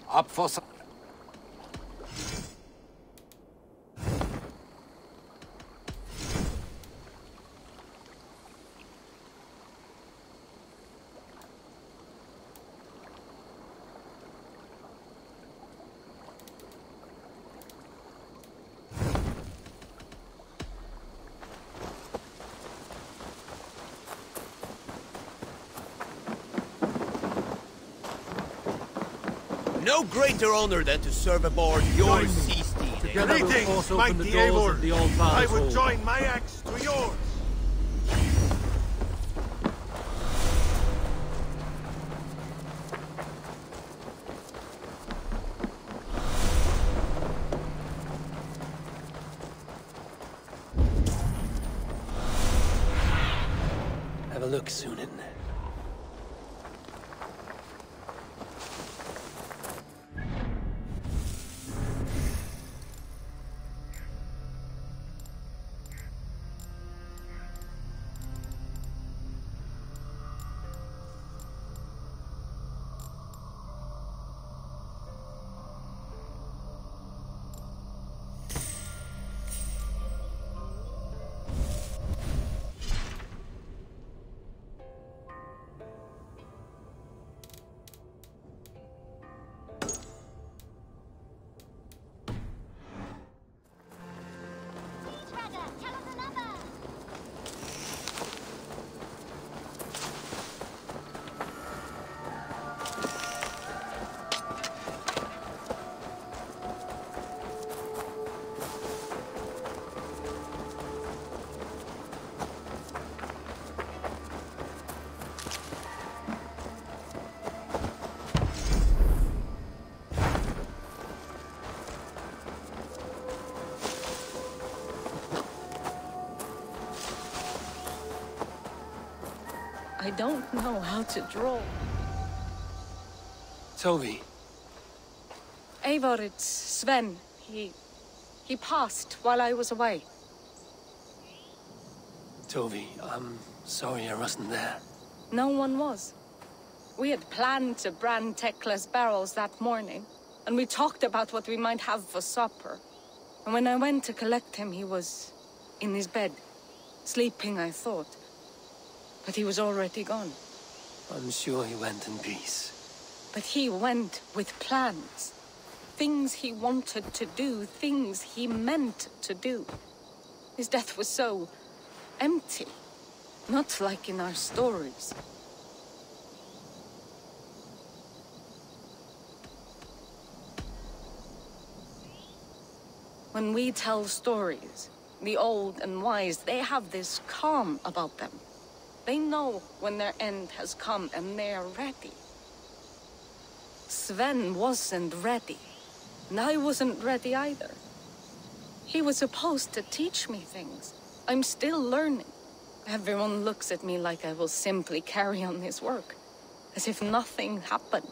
Up for some... No greater honor than to serve aboard your sea steed. Together we'll force open the doors of the old I Val's would hall. join my axe to yours. Have a look, Sunan. I don't know how to draw. Toby. Eivor, it's Sven. He passed while I was away. Toby, I'm sorry I wasn't there. No one was. We had planned to brand Tekla's barrels that morning, and we talked about what we might have for supper. And when I went to collect him, he was in his bed. Sleeping, I thought. But he was already gone. I'm sure he went in peace. But he went with plans. Things he wanted to do, things he meant to do. His death was so empty. Not like in our stories. When we tell stories, the old and wise, they have this calm about them. They know when their end has come and they are ready. Sven wasn't ready, and I wasn't ready either. He was supposed to teach me things. I'm still learning. Everyone looks at me like I will simply carry on his work, as if nothing happened.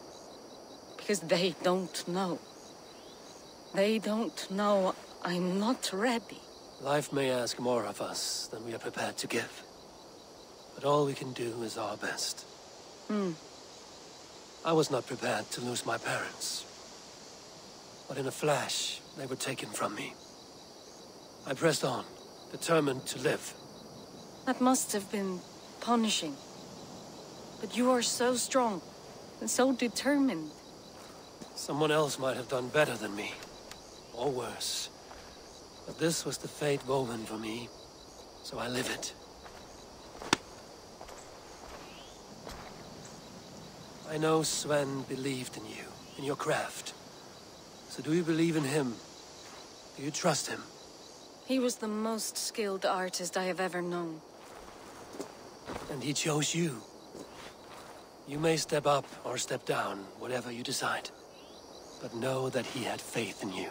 Because they don't know. They don't know I'm not ready. Life may ask more of us than we are prepared to give. But all we can do is our best. I was not prepared to lose my parents. But in a flash, they were taken from me. I pressed on, determined to live. That must have been punishing. But you are so strong, and so determined. Someone else might have done better than me. Or worse. But this was the fate woven for me, so I live it. I know Sven believed in you, in your craft. So do you believe in him? Do you trust him? He was the most skilled artist I have ever known. And he chose you. You may step up or step down, whatever you decide. But know that he had faith in you.